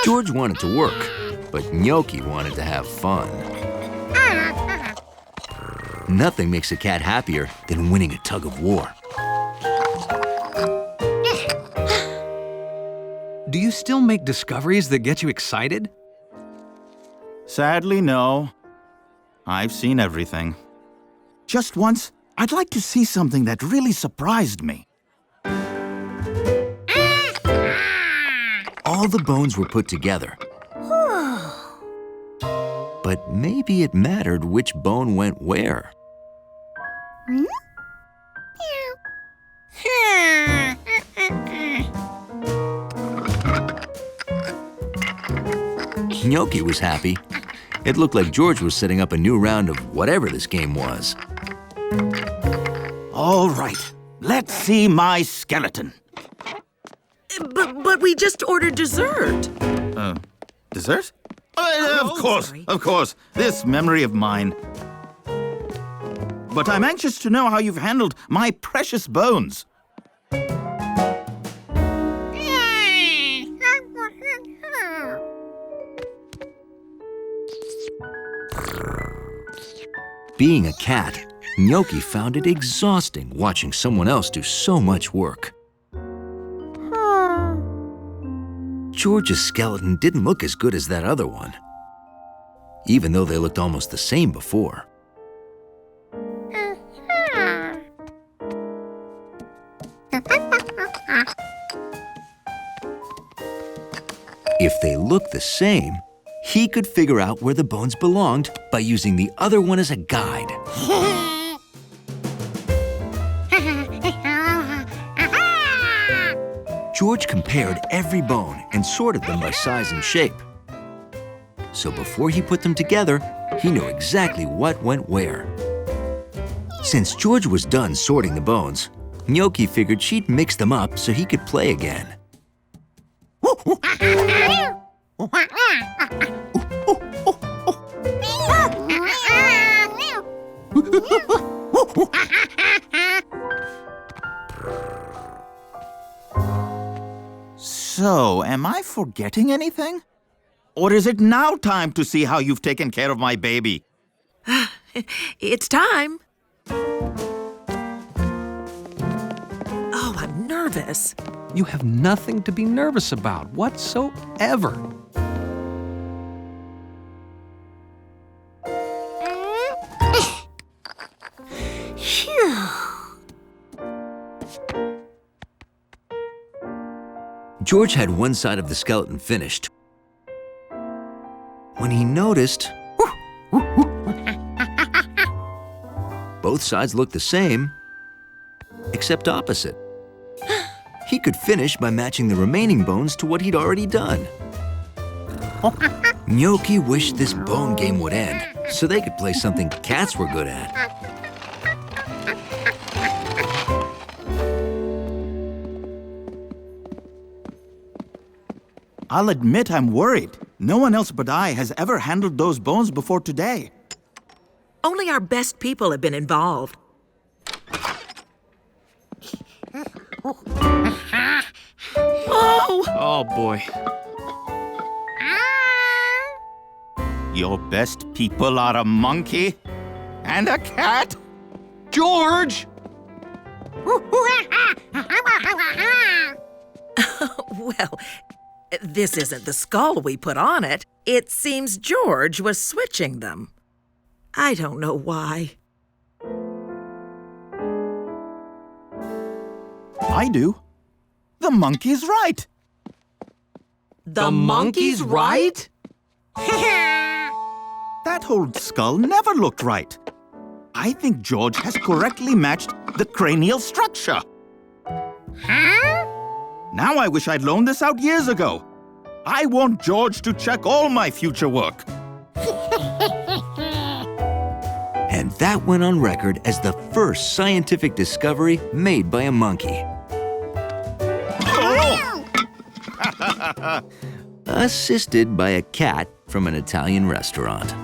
George wanted to work, but Gnocchi wanted to have fun. Nothing makes a cat happier than winning a tug of war. Do you still make discoveries that get you excited? Sadly, no. I've seen everything. Just once, I'd like to see something that really surprised me. All the bones were put together. But maybe it mattered which bone went where. Gnocchi was happy. It looked like George was setting up a new round of whatever this game was. All right, let's see my skeleton. But we just ordered dessert. Dessert? Of course, this memory of mine. But I'm anxious to know how you've handled my precious bones. Being a cat, Gnocchi found it exhausting watching someone else do so much work. George's skeleton didn't look as good as that other one, even though they looked almost the same before. If they looked the same, he could figure out where the bones belonged by using the other one as a guide. George compared every bone and sorted them by size and shape. So before he put them together, he knew exactly what went where. Since George was done sorting the bones, Gnocchi figured she'd mix them up so he could play again. So, am I forgetting anything? Or is it now time to see how you've taken care of my baby? It's time. Oh, I'm nervous. You have nothing to be nervous about whatsoever. George had one side of the skeleton finished when he noticed both sides looked the same, except opposite. He could finish by matching the remaining bones to what he'd already done. Gnocchi wished this bone game would end so they could play something cats were good at. I'll admit I'm worried. No one else but I has ever handled those bones before today. Only our best people have been involved. Oh! Oh, boy. Your best people are a monkey and a cat? George! Well, this isn't the skull we put on it. It seems George was switching them. I don't know why. I do. The monkey's right. The monkey's right? That whole skull never looked right. I think George has correctly matched the cranial structure. Now I wish I'd loaned this out years ago. I want George to check all my future work. And that went on record as the first scientific discovery made by a monkey. Assisted by a cat from an Italian restaurant.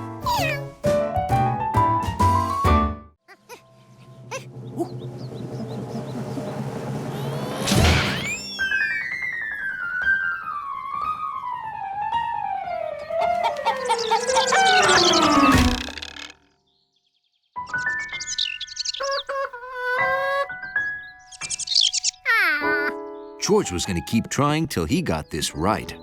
George was going to keep trying till he got this right.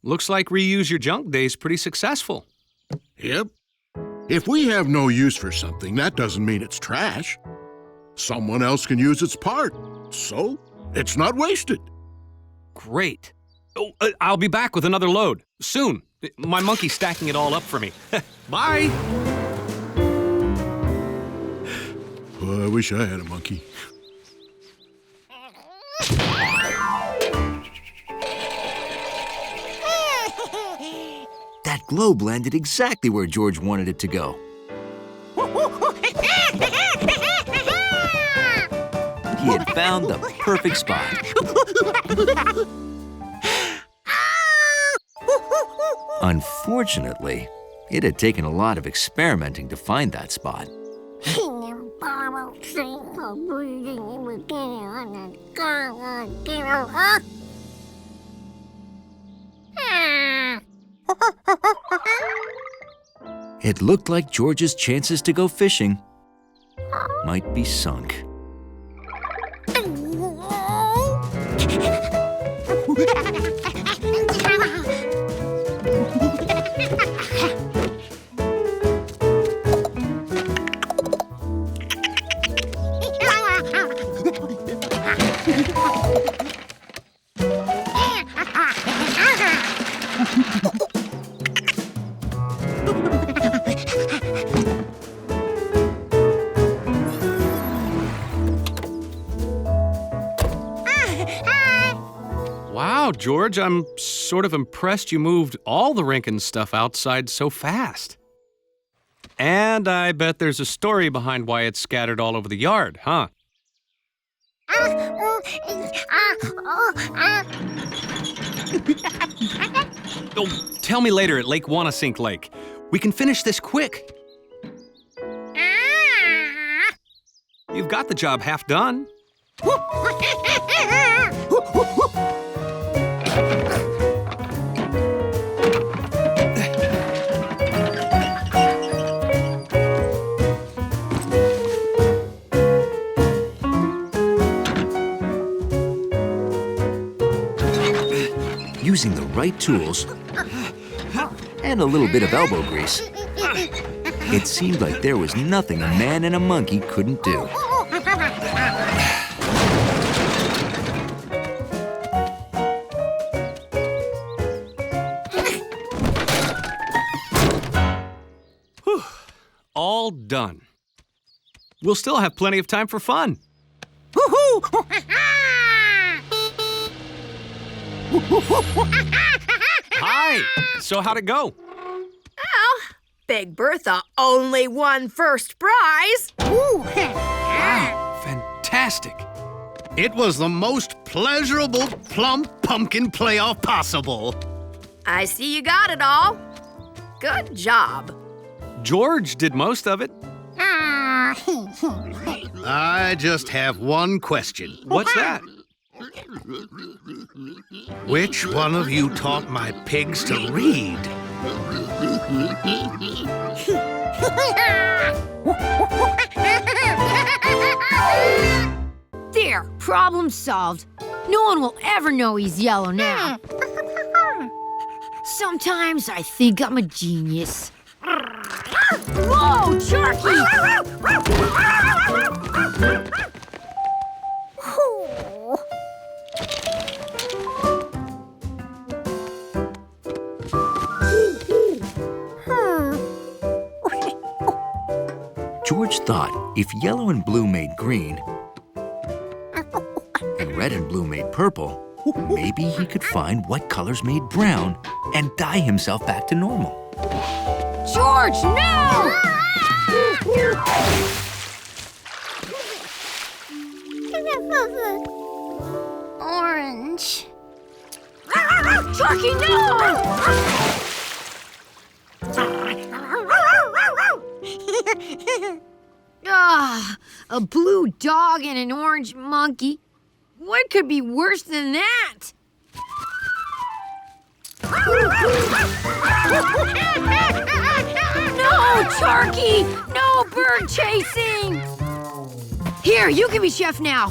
Looks like reuse your junk day's pretty successful. Yep. If we have no use for something, that doesn't mean it's trash. Someone else can use its part, so it's not wasted. Great. Oh, I'll be back with another load soon. My monkey's stacking it all up for me. Bye. Well, I wish I had a monkey. That globe landed exactly where George wanted it to go. He had found the perfect spot. Unfortunately, it had taken a lot of experimenting to find that spot. It looked like George's chances to go fishing might be sunk. Wow, George, I'm sort of impressed you moved all the Rankin stuff outside so fast. And I bet there's a story behind why it's scattered all over the yard, huh? Oh, tell me later at Lake Wanasink Lake. We can finish this quick. You've got the job half done. Using the right tools and a little bit of elbow grease, it seemed like there was nothing a man and a monkey couldn't do. All done. We'll still have plenty of time for fun. Hi! So how'd it go? Well, Big Bertha only won first prize. Wow, fantastic. It was the most pleasurable plump pumpkin playoff possible. I see you got it all. Good job. George did most of it. I just have one question. What's that? Which one of you taught my pigs to read? There, problem solved. No one will ever know he's yellow now. Sometimes I think I'm a genius. Whoa, Sharky! George thought if yellow and blue made green, and red and blue made purple, maybe he could find what colors made brown and dye himself back to normal. George, no! Orange. Sharky, no! Ah, a blue dog and an orange monkey. What could be worse than that? No, Sharky! No bird chasing! Here, you can be chef now.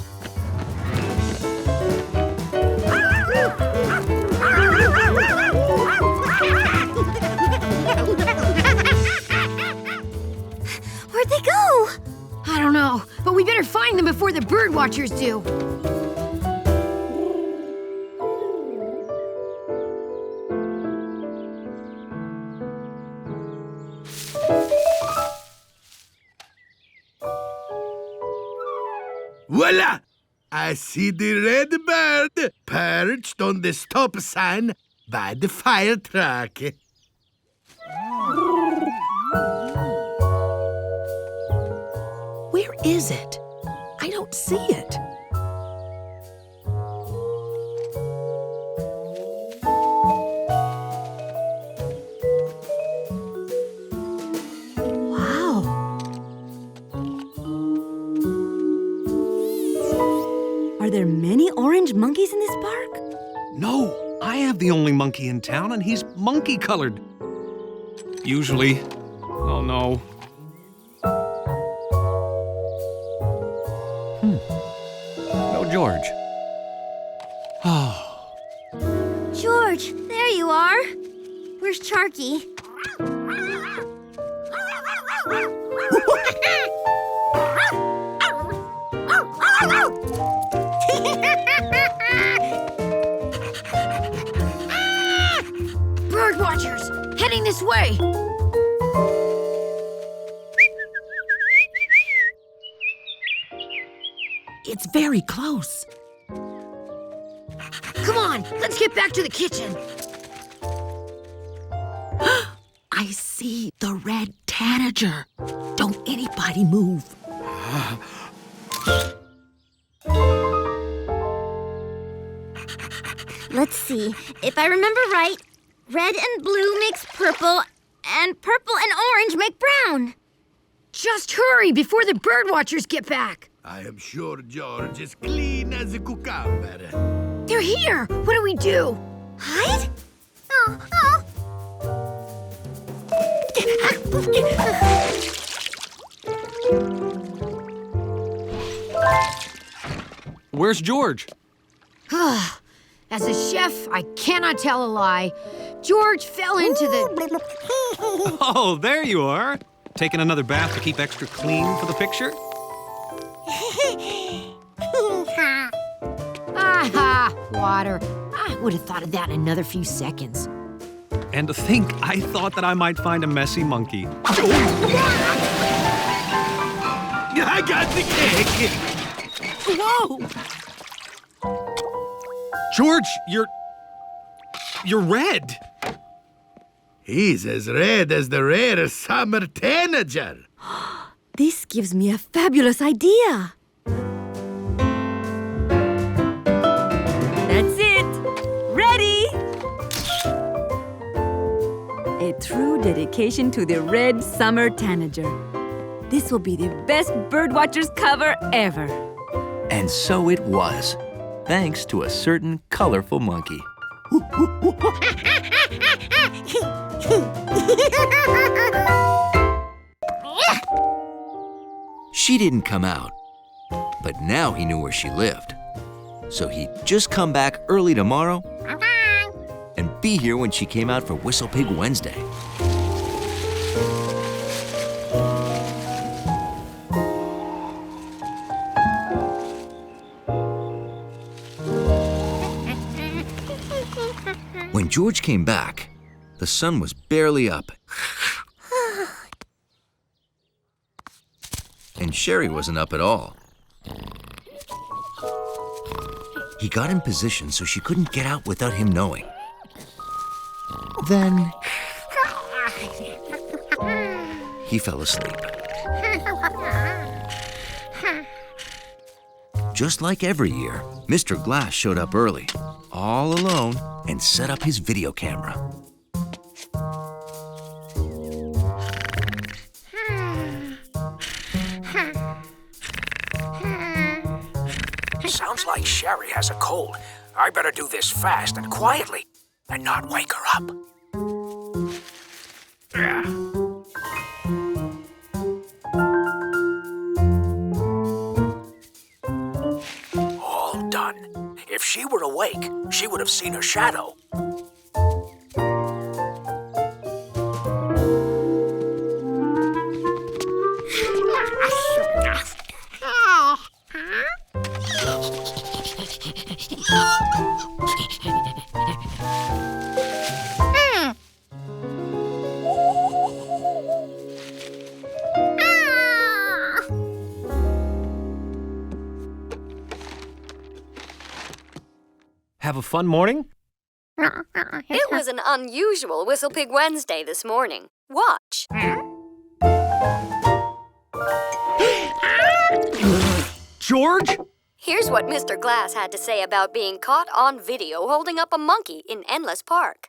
Where'd they go? I don't know, but we better find them before the bird watchers do. Voila! I see the red bird perched on the stop sign by the fire truck. Where is it? I don't see it. Wow. Are there many orange monkeys in this park? No, I have the only monkey in town, and he's monkey-colored. Usually. Oh, no. No George. Oh. George, there you are. Where's Sharky? Bird watchers, heading this way. It's very close. Come on, let's get back to the kitchen. I see the red tanager. Don't anybody move. Let's see. If I remember right, red and blue makes purple, and purple and orange make brown. Just hurry before the bird watchers get back. I am sure George is clean as a cucumber. They're here. What do we do? Hide? Where's George? As a chef, I cannot tell a lie. George fell into the... Oh, there you are. Taking another bath to keep extra clean for the picture? Aha! Water. I would have thought of that in another few seconds. And to think, I thought that I might find a messy monkey. I got the cake! Whoa! George, you're red. He's as red as the rare summer tanager. This gives me a fabulous idea. That's it. Ready? A true dedication to the red summer tanager. This will be the best Birdwatchers cover ever. And so it was, thanks to a certain colorful monkey. She didn't come out, but now he knew where she lived. So he'd just come back early tomorrow and be here when she came out for Whistle Pig Wednesday. When George came back, the sun was barely up. and Sherry wasn't up at all. He got in position so she couldn't get out without him knowing. Then he fell asleep. Just like every year, Mr. Glass showed up early, all alone, and set up his video camera. Sounds like Sherry has a cold. I better do this fast and quietly and not wake her up. All done. If she were awake, she would have seen her shadow. Have a fun morning? It was an unusual Whistle Pig Wednesday this morning. Watch. George? Here's what Mr. Glass had to say about being caught on video holding up a monkey in Endless Park.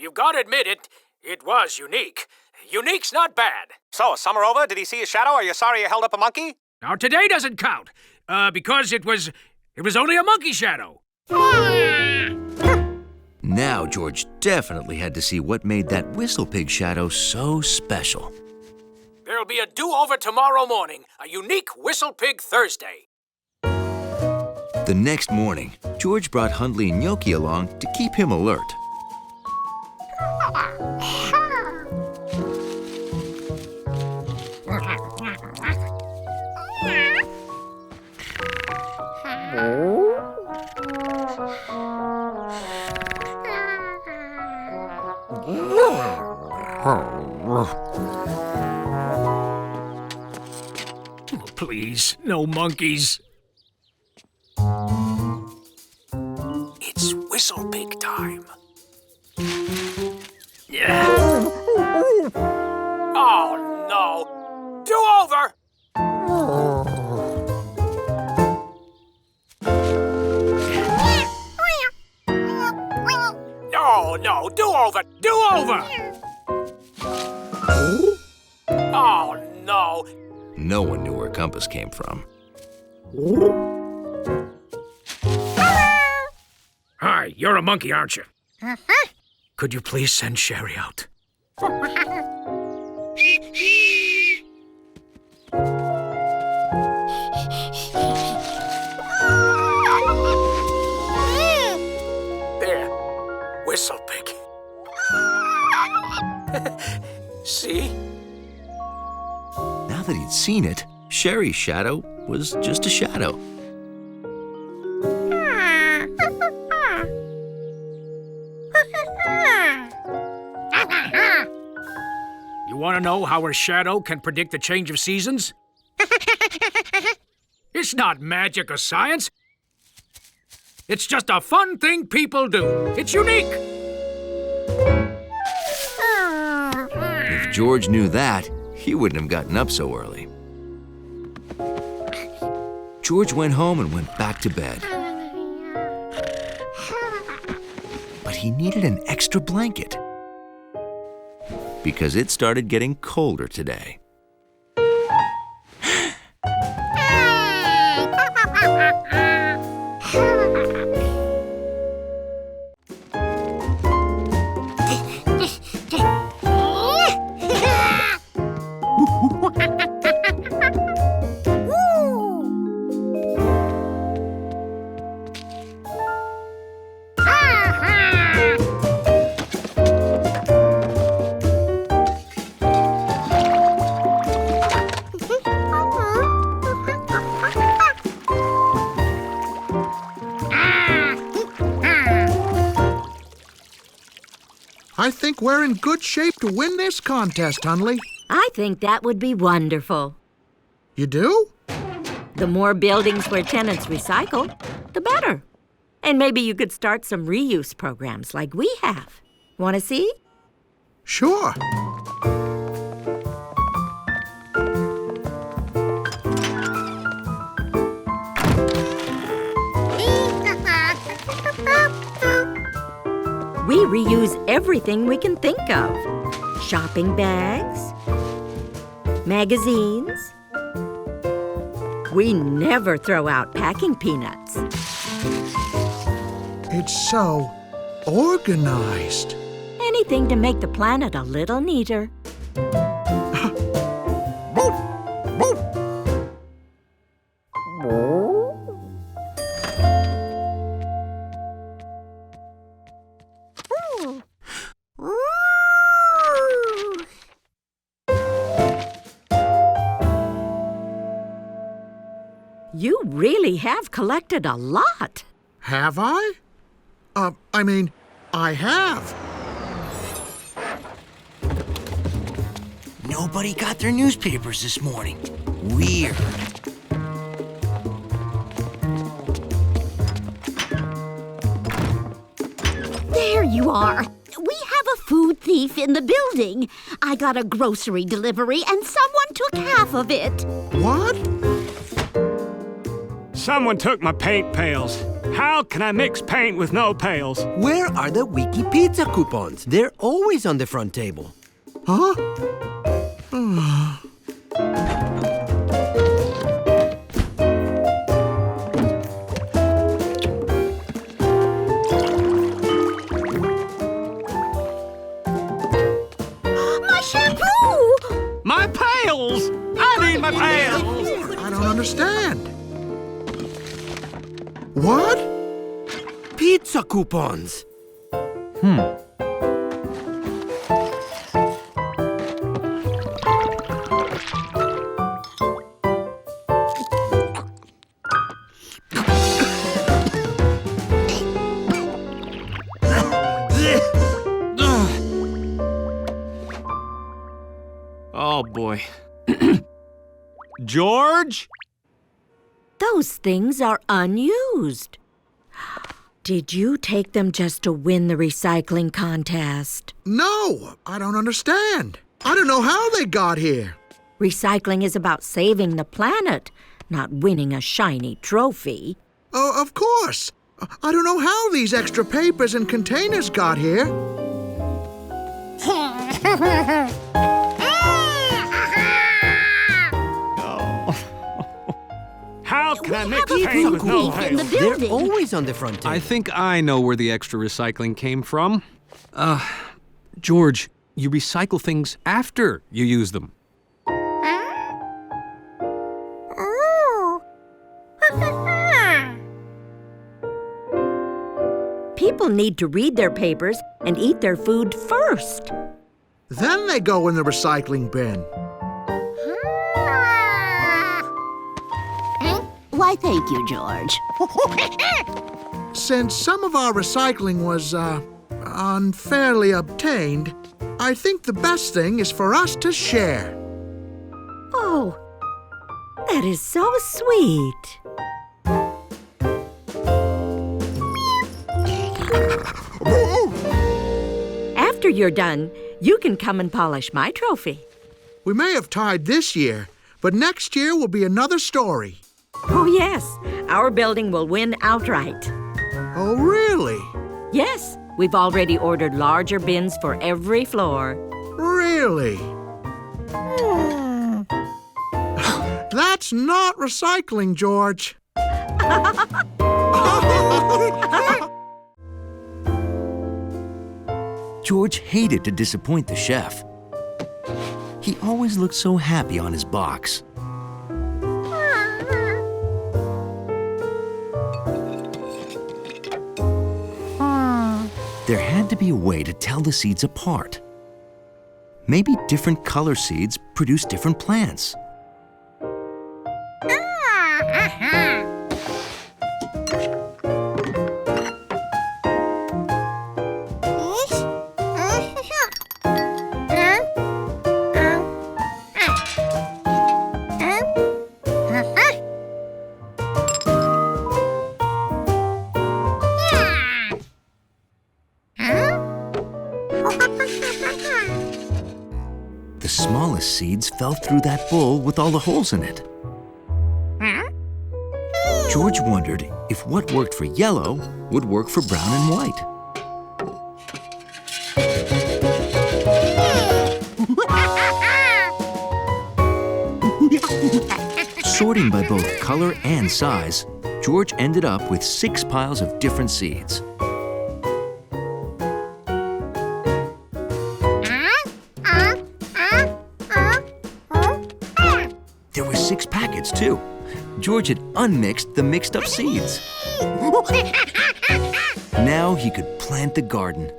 You've got to admit it was unique. Unique's not bad. So, summer over? Did he see his shadow? Are you sorry you held up a monkey? Now, today doesn't count, because it was only a monkey shadow. Now George definitely had to see what made that Whistle Pig shadow so special. There'll be a do-over tomorrow morning, a unique Whistle Pig Thursday. The next morning, George brought Hundley and Gnocchi along to keep him alert. Oh, please, no monkeys. It's Whistle Pig time. Yeah. Oh, no. Do-over! No, do-over! Do-over! Oh, no. No one knew where Compass came from. Hi, you're a monkey, aren't you? Could you please send Sherry out? There. Whistle Pig. See? Now that he'd seen it, Sherry's shadow was just a shadow. You want to know how a shadow can predict the change of seasons? It's not magic or science. It's just a fun thing people do. It's unique. If George knew that, he wouldn't have gotten up so early. George went home and went back to bed. But he needed an extra blanket because it started getting colder today. I think we're in good shape to win this contest, Hundley. I think that would be wonderful. You do? The more buildings where tenants recycle, the better. And maybe you could start some reuse programs like we have. Want to see? Sure. We reuse everything we can think of. Shopping bags, magazines. We never throw out packing peanuts. It's so organized. Anything to make the planet a little neater. You really have collected a lot. Have I? I have. Nobody got their newspapers this morning. Weird. There you are. We have a food thief in the building. I got a grocery delivery and someone took half of it. What? Someone took my paint pails. How can I mix paint with no pails? Where are the Wiki Pizza coupons? They're always on the front table. Huh? My shampoo! My pails! I need my pails! I don't understand. What? Pizza coupons. Oh, boy. George? Those things are unused. Did you take them just to win the recycling contest? No, I don't understand. I don't know how they got here. Recycling is about saving the planet, not winning a shiny trophy. Oh, of course. I don't know how these extra papers and containers got here. How can I mix have a paint with food no thief in the pails? They're building. always on the front table. I think I know where the extra recycling came from. George, you recycle things after you use them. People need to read their papers and eat their food first. Then they go in the recycling bin. Why, thank you, George. Since some of our recycling was, unfairly obtained, I think the best thing is for us to share. Oh, that is so sweet. After you're done, you can come and polish my trophy. We may have tied this year, but next year will be another story. Oh, yes. Our building will win outright. Oh, really? Yes, we've already ordered larger bins for every floor. Really? That's not recycling, George. George hated to disappoint the chef. He always looked so happy on his box. There had to be a way to tell the seeds apart. Maybe different color seeds produce different plants. The smallest seeds fell through that bowl with all the holes in it. George wondered if what worked for yellow would work for brown and white. Sorting by both color and size, George ended up with 6 piles of different seeds. There were 6 packets, too. George had unmixed the mixed-up seeds. Now he could plant the garden.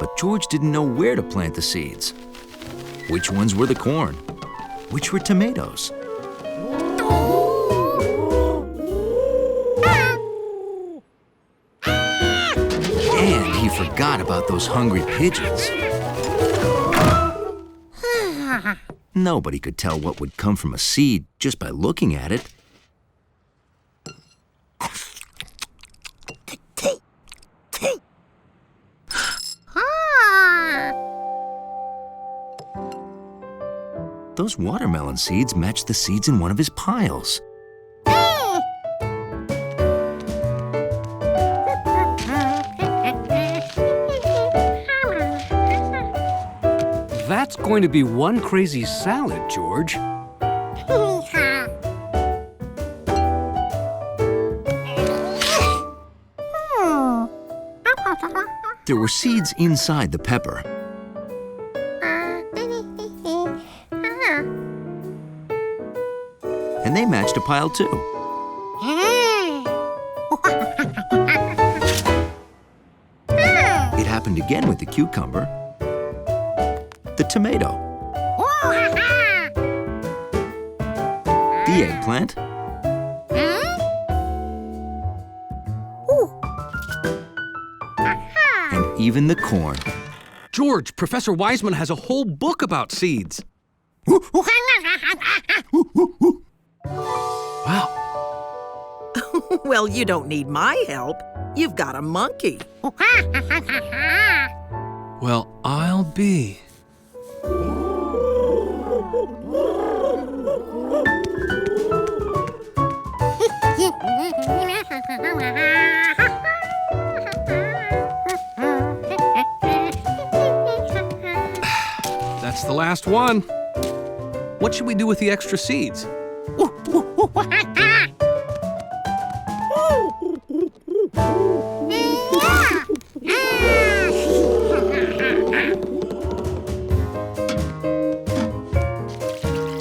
But George didn't know where to plant the seeds. Which ones were the corn? Which were tomatoes? And he forgot about those hungry pigeons. Nobody could tell what would come from a seed just by looking at it. Those watermelon seeds matched the seeds in one of his piles. That's going to be one crazy salad, George. There were seeds inside the pepper. And they matched a pile too. It happened again with the cucumber, the tomato, the eggplant, and even the corn. George, Professor Wiseman has a whole book about seeds. Wow. Well, you don't need my help. You've got a monkey. Well, I'll be. That's the last one. What should we do with the extra seeds?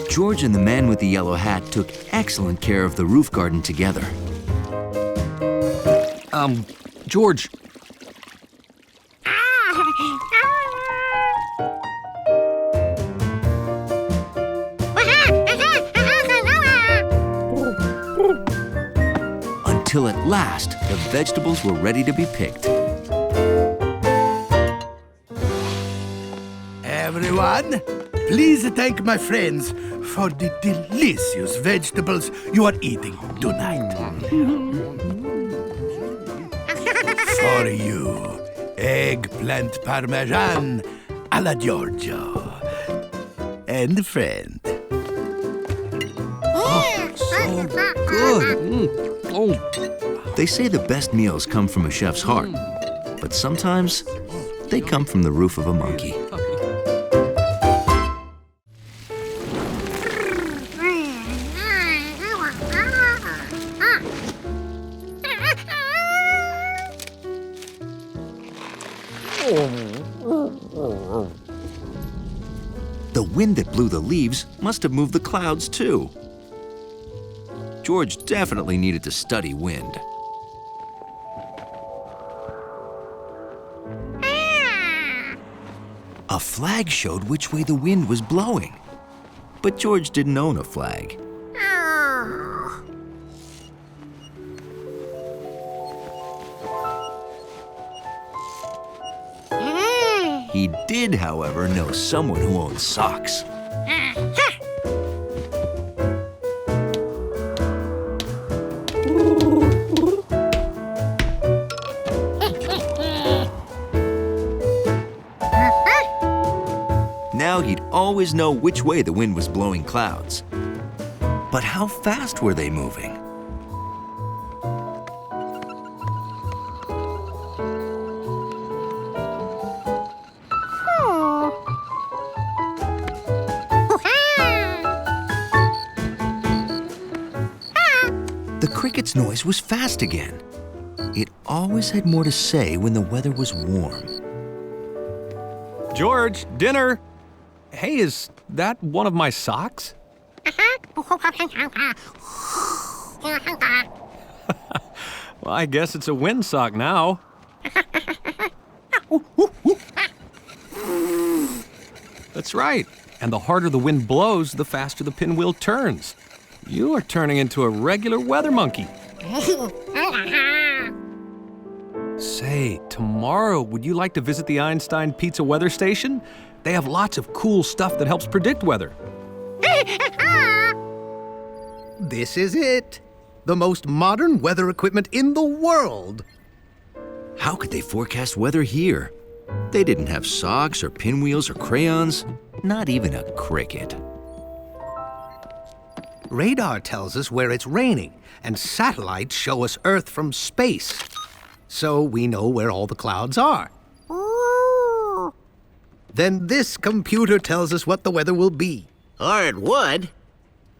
George and the man with the yellow hat took excellent care of the roof garden together. George. Until at last, the vegetables were ready to be picked. Everyone, please thank my friends for the delicious vegetables you are eating tonight. For you, eggplant parmesan alla Giorgio. And friend. Oh, so good. Oh. They say the best meals come from a chef's heart, but sometimes they come from the roof of a monkey. The wind that blew the leaves must have moved the clouds too. George definitely needed to study wind. A flag showed which way the wind was blowing, but George didn't own a flag. He did, however, know someone who owned socks. always know which way the wind was blowing clouds. But how fast were they moving? The cricket's noise was fast again. It always had more to say when the weather was warm. George, dinner! Hey, is that one of my socks? Well, I guess it's a windsock now. That's right. And the harder the wind blows, the faster the pinwheel turns. You are turning into a regular weather monkey. Say, tomorrow, would you like to visit the Einstein Pizza weather station? They have lots of cool stuff that helps predict weather. This is it. The most modern weather equipment in the world. How could they forecast weather here? They didn't have socks or pinwheels or crayons, not even a cricket. Radar tells us where it's raining, and satellites show us Earth from space. So we know where all the clouds are. Ooh. Then this computer tells us what the weather will be. Or it would.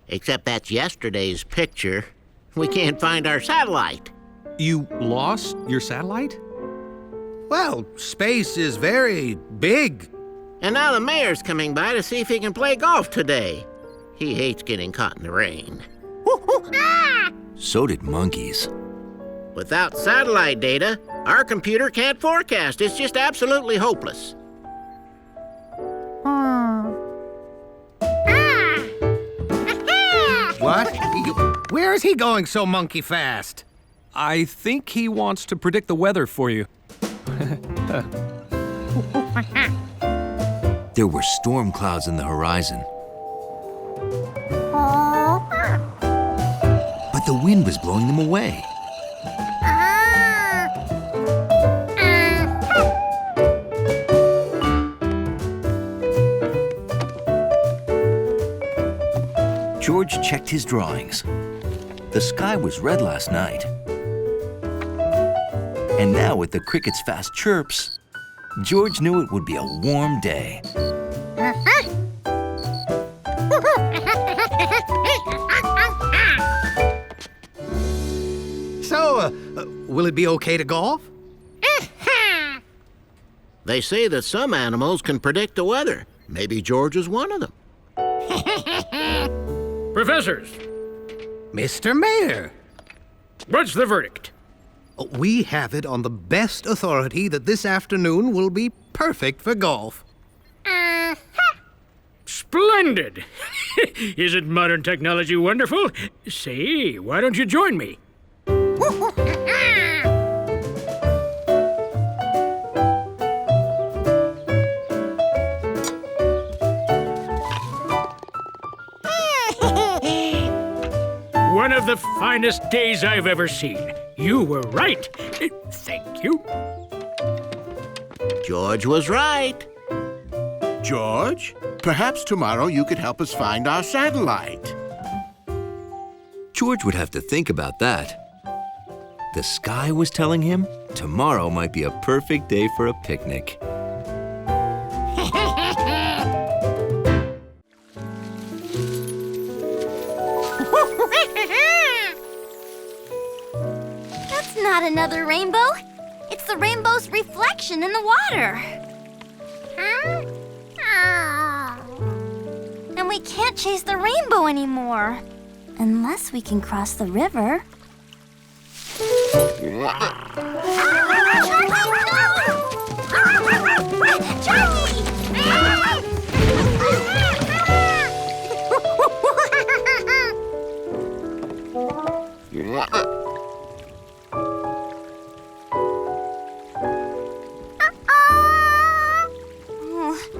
Except that's yesterday's picture. We can't find our satellite. You lost your satellite? Well, space is very big. And now the mayor's coming by to see if he can play golf today. He hates getting caught in the rain. So did monkeys. Without satellite data, our computer can't forecast. It's just absolutely hopeless. What? Where is he going so monkey fast? I think he wants to predict the weather for you. There were storm clouds in the horizon. But the wind was blowing them away. George checked his drawings. The sky was red last night. And now with the cricket's fast chirps, George knew it would be a warm day. So, will it be okay to golf? They say that some animals can predict the weather. Maybe George is one of them. Professors! Mr. Mayor! What's the verdict? We have it on the best authority that this afternoon will be perfect for golf. Splendid! Isn't modern technology wonderful? Say, why don't you join me? One of the finest days I've ever seen. You were right. Thank you. George was right. George, perhaps tomorrow you could help us find our satellite. George would have to think about that. The sky was telling him tomorrow might be a perfect day for a picnic. That's not another rainbow. It's the rainbow's reflection in the water. And we can't chase the rainbow anymore. Unless we can cross the river.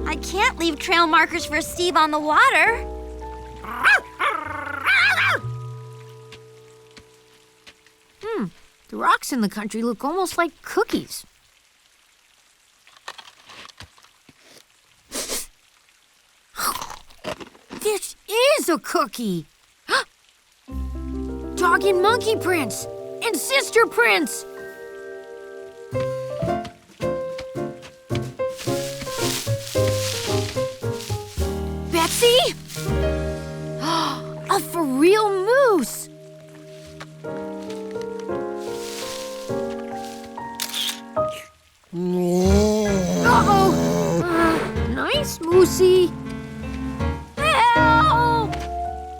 I can't leave trail markers for Steve on the water. The rocks in the country look almost like cookies. a cookie. Dog and monkey prints and sister prints. Betsy? A for real moose. Uh-oh. Nice, Moosey. Help!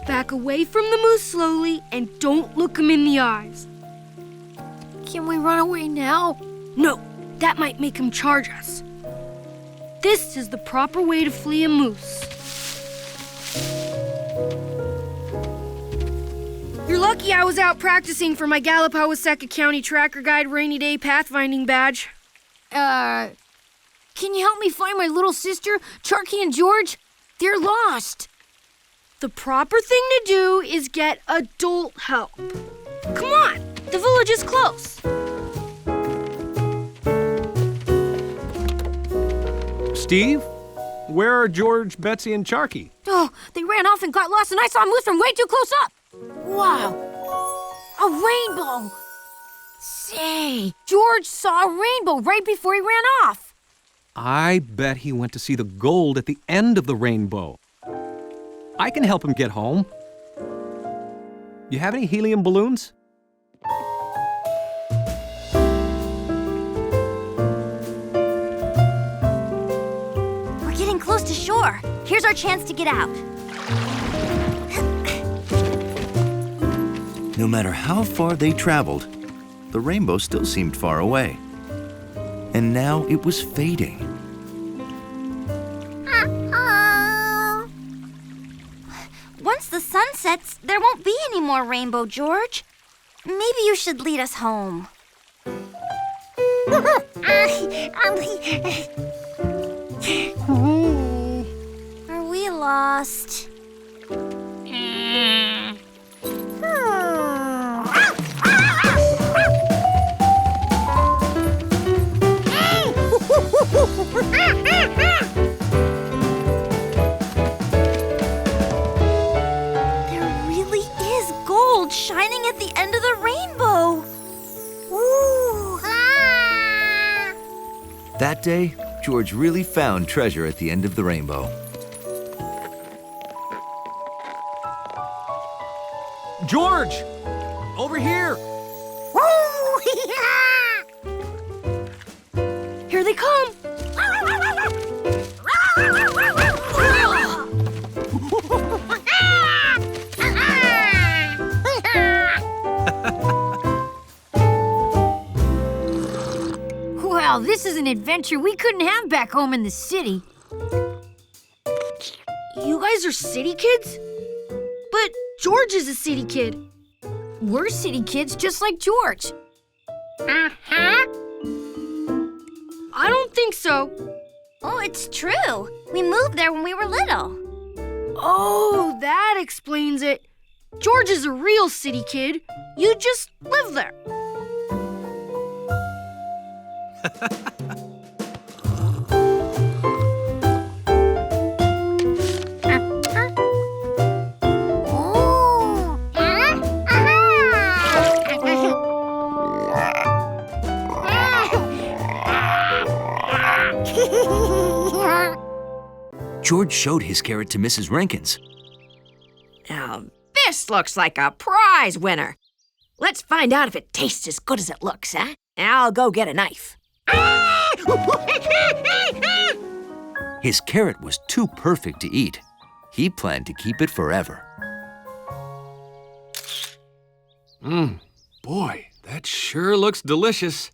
Back away from the moose slowly and don't look him in the eyes. Can we run away now? No, that might make him charge us. This is the proper way to flee a moose. You're lucky I was out practicing for my Galapagos County Tracker Guide Rainy Day Pathfinding badge. Can you help me find my little sister, Charky and George? They're lost. The proper thing to do is get adult help. Come on, the village is close. Steve, where are George, Betsy, and Charky? Oh, they ran off and got lost, and I saw a moose from way too close up. Wow, a rainbow. Say, George saw a rainbow right before he ran off. I bet he went to see the gold at the end of the rainbow. I can help him get home. You have any helium balloons? We're getting close to shore. Here's our chance to get out. No matter how far they traveled, the rainbow still seemed far away. And now it was fading. Once the sun sets, there won't be any more rainbow, George. Maybe you should lead us home. Are we lost? There really is gold shining at the end of the rainbow. Ooh. That day, George really found treasure at the end of the rainbow. George! Over here! Here they come. Well, this is an adventure we couldn't have back home in the city. You guys are city kids? But George is a city kid. We're city kids just like George. I don't think so. Oh, it's true. We moved there when we were little. Oh, that explains it. George is a real city kid. You just live there. George showed his carrot to Mrs. Rankins. Now, this looks like a prize winner. Let's find out if it tastes as good as it looks, huh? I'll go get a knife. His carrot was too perfect to eat. He planned to keep it forever. Boy, that sure looks delicious.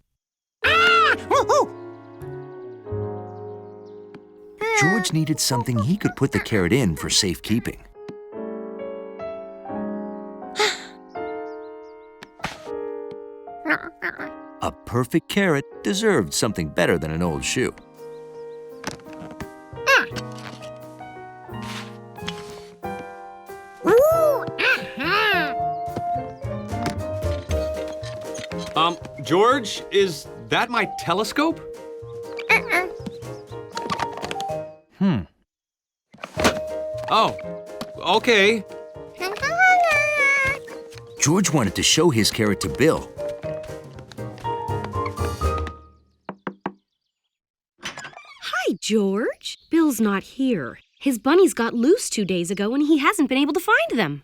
George needed something he could put the carrot in for safekeeping. A perfect carrot deserved something better than an old shoe. George, is that my telescope? Oh, Okay. George wanted to show his carrot to Bill. Hi, George. Bill's not here. His bunnies got loose 2 days ago and he hasn't been able to find them.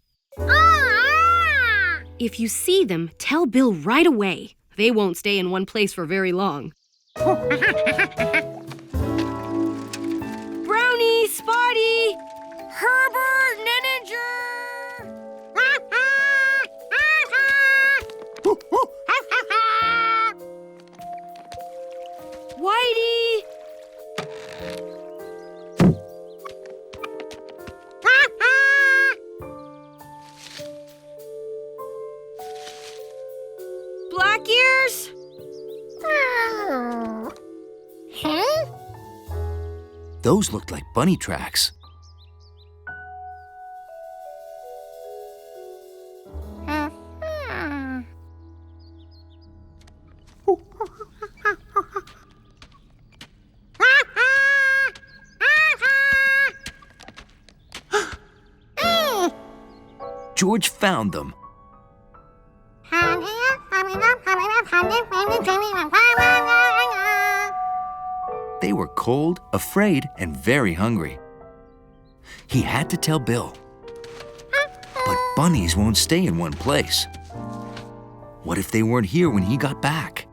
If you see them, tell Bill right away. They won't stay in one place for very long. Brownie, Spotty, Herbert, Nenninger. Whitey. Black ears. Those looked like bunny tracks. George found them. They were cold, afraid, and very hungry. He had to tell Bill. But bunnies won't stay in one place. What if they weren't here when he got back?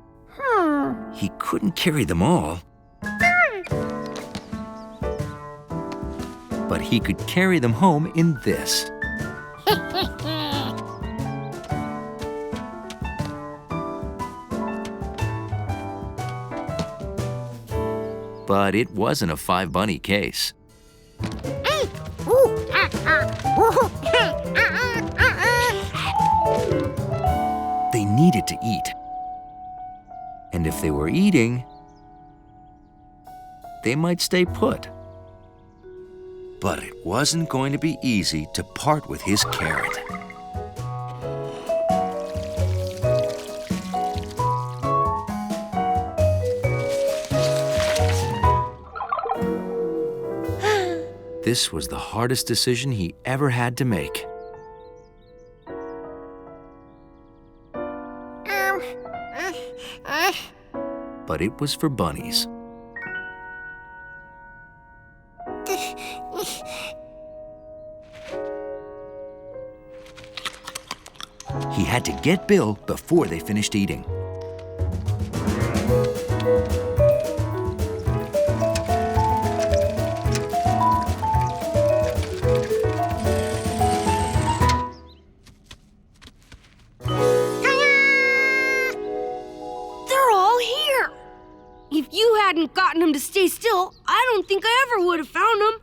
He couldn't carry them all. But he could carry them home in this. But it wasn't a 5-bunny case. They needed to eat. And if they were eating, they might stay put. But it wasn't going to be easy to part with his carrot. This was the hardest decision he ever had to make. But it was for bunnies. He had to get Bill before they finished eating. If you hadn't gotten him to stay still, I don't think I ever would have found him.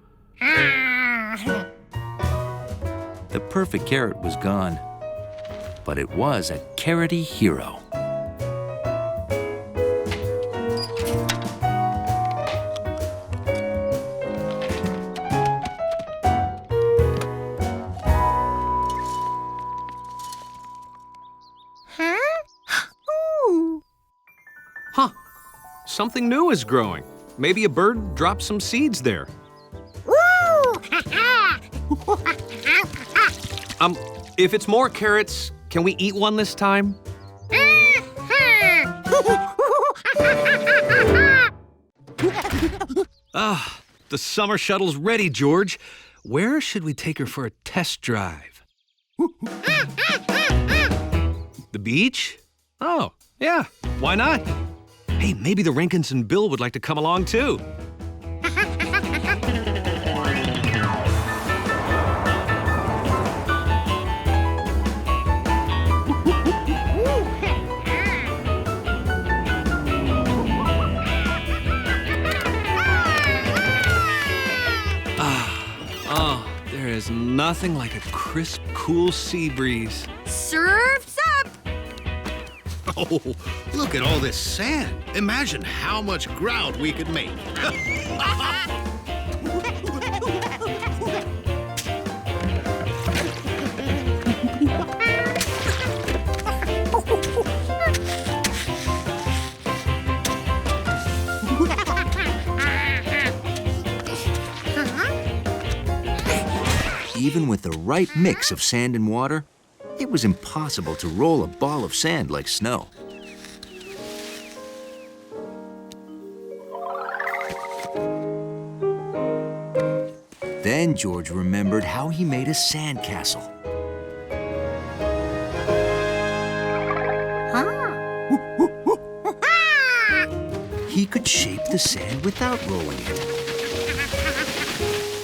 The perfect carrot was gone, but it was a carroty hero. Huh. Something new is growing. Maybe a bird dropped some seeds there. If it's more carrots, can we eat one this time? The summer shuttle's ready, George. Where should we take her for a test drive? The beach? Oh, yeah, why not? Hey, maybe the Rankins and Bill would like to come along too. There is nothing like a crisp, cool sea breeze. Surf's up! Oh, look at all this sand. Imagine how much grout we could make. Even with the right mix of sand and water, it was impossible to roll a ball of sand like snow. Then George remembered how he made a sand castle. He could shape the sand without rolling it.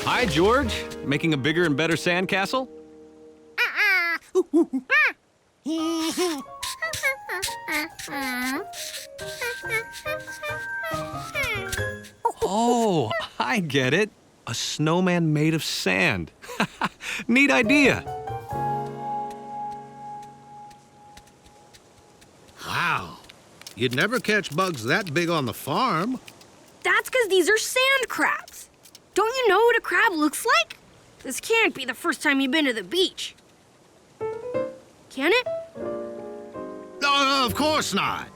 Hi, George. Making a bigger and better sandcastle? Oh, I get it. A snowman made of sand. Neat idea. Wow. You'd never catch bugs that big on the farm. That's because these are sand crabs. Don't you know what a crab looks like? This can't be the first time you've been to the beach. Can it? No, of course not.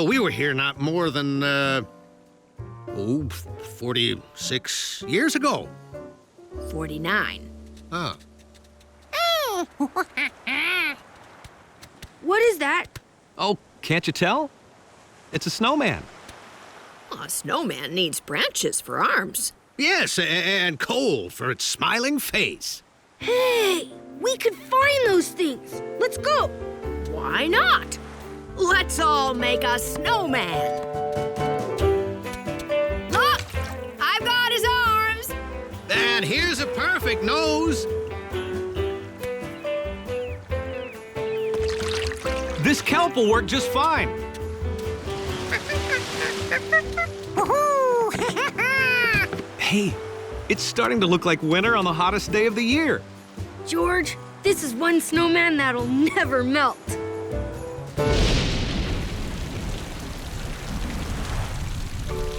We were here not more than, 46 years ago. 49. Huh. What is that? Oh, can't you tell? It's a snowman. A snowman needs branches for arms. Yes, and coal for its smiling face. Hey, we could find those things. Let's go. Why not? Let's all make a snowman. Look, I've got his arms. And here's a perfect nose. This kelp will work just fine. Hey, it's starting to look like winter on the hottest day of the year. George, this is one snowman that'll never melt.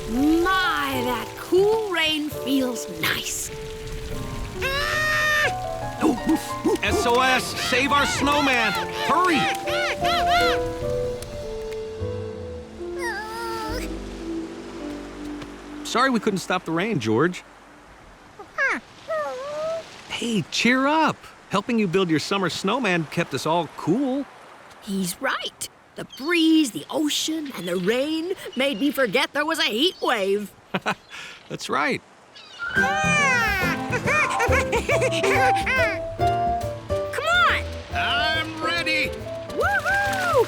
My, that cool rain feels nice. SOS, save our snowman. Hurry. Sorry we couldn't stop the rain, George. Hey, cheer up. Helping you build your summer snowman kept us all cool. He's right. The breeze, the ocean, and the rain made me forget there was a heat wave. That's right. Come on! I'm ready. Woohoo!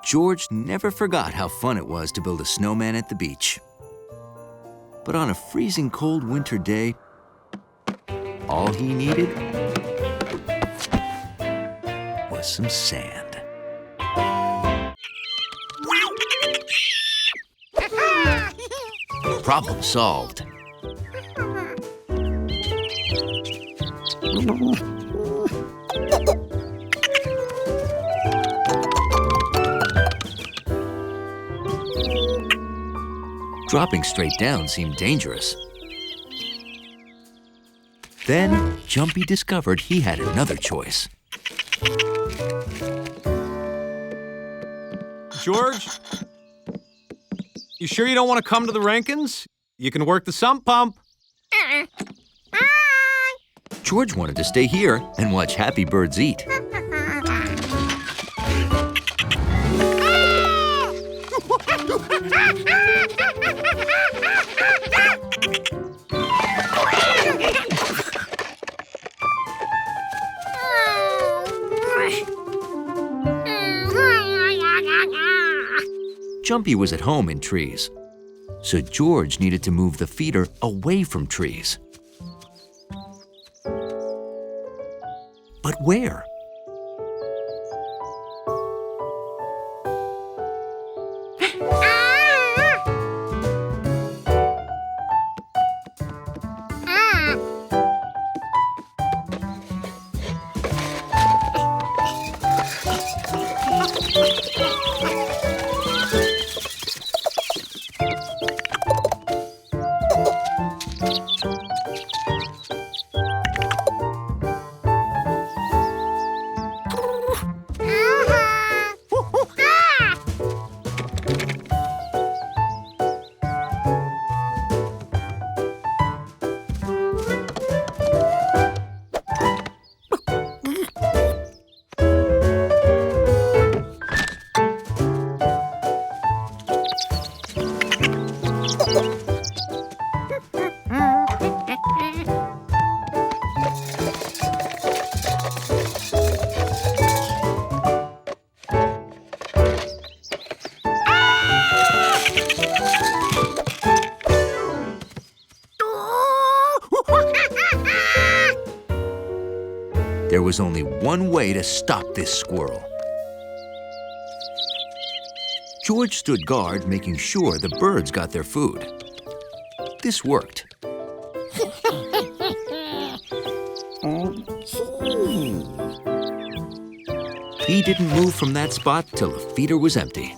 George never forgot how fun it was to build a snowman at the beach. But on a freezing cold winter day, all he needed was some sand. Problem solved. Dropping straight down seemed dangerous. Then, Jumpy discovered he had another choice. George, you sure you don't want to come to the Rankins? You can work the sump pump. George wanted to stay here and watch happy birds eat. Jumpy was at home in trees, so George needed to move the feeder away from trees. But where? There was only one way to stop this squirrel. George stood guard, making sure the birds got their food. This worked. He didn't move from that spot till the feeder was empty.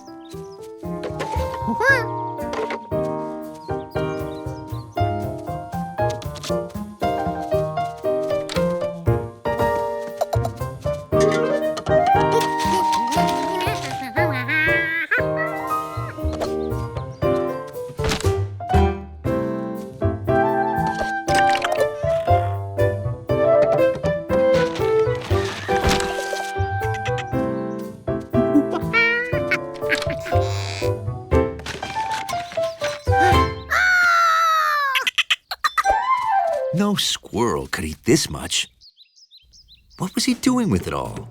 No squirrel could eat this much. What was he doing with it all?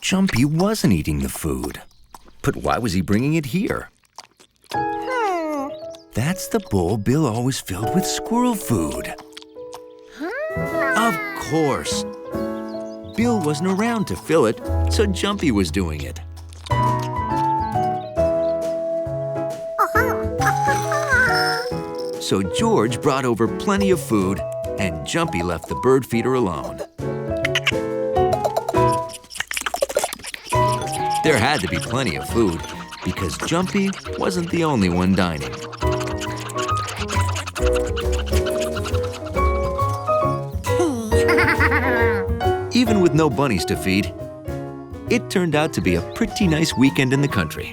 Jumpy wasn't eating the food. But why was he bringing it here? That's the bowl Bill always filled with squirrel food. Of course. Bill wasn't around to fill it, so Jumpy was doing it. So George brought over plenty of food, and Jumpy left the bird feeder alone. There had to be plenty of food, because Jumpy wasn't the only one dining. Even with no bunnies to feed, it turned out to be a pretty nice weekend in the country.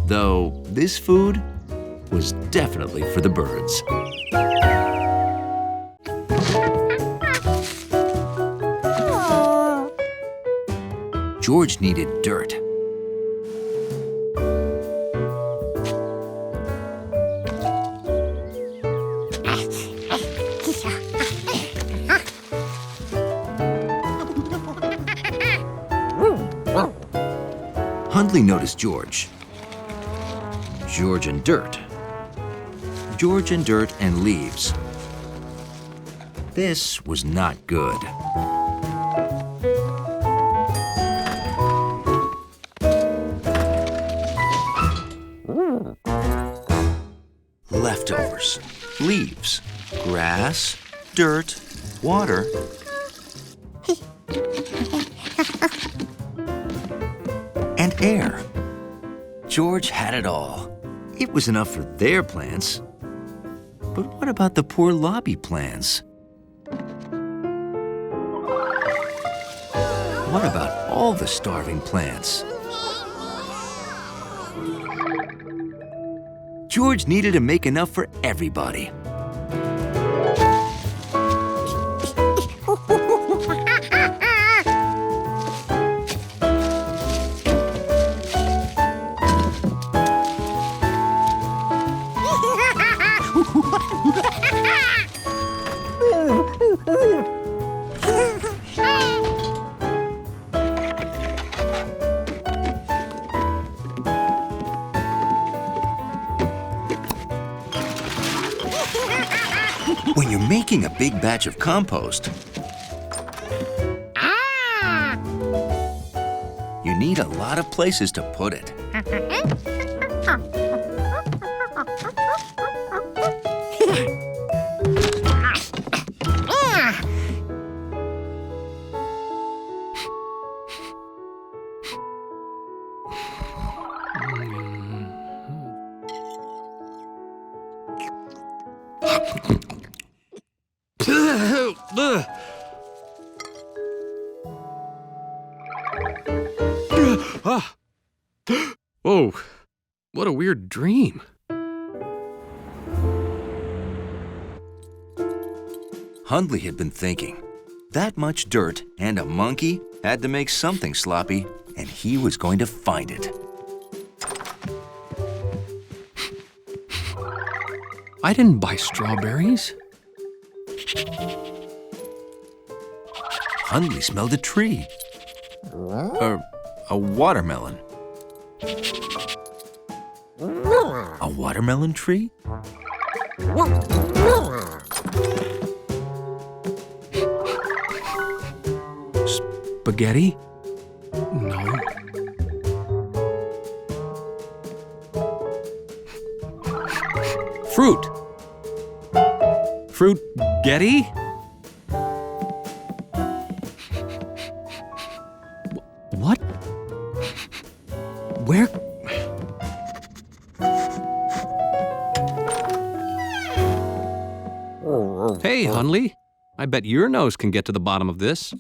Though this food was definitely for the birds. George needed dirt. Hundley noticed George. George and dirt. George and dirt and leaves. This was not good. Leftovers, leaves, grass, dirt, water. And air. George had it all. It was enough for their plants. But what about the poor lobby plants? What about all the starving plants? George needed to make enough for everybody. When you're making a big batch of compost, you need a lot of places to put it. Whoa, What a weird dream. Hundley had been thinking. That much dirt and a monkey had to make something sloppy, and he was going to find it. I didn't buy strawberries. Hundley smelled a tree. Or a watermelon. A watermelon tree? Spaghetti? No. Fruit. Fruit-getti? What? Where? Hey, Hundley. I bet your nose can get to the bottom of this.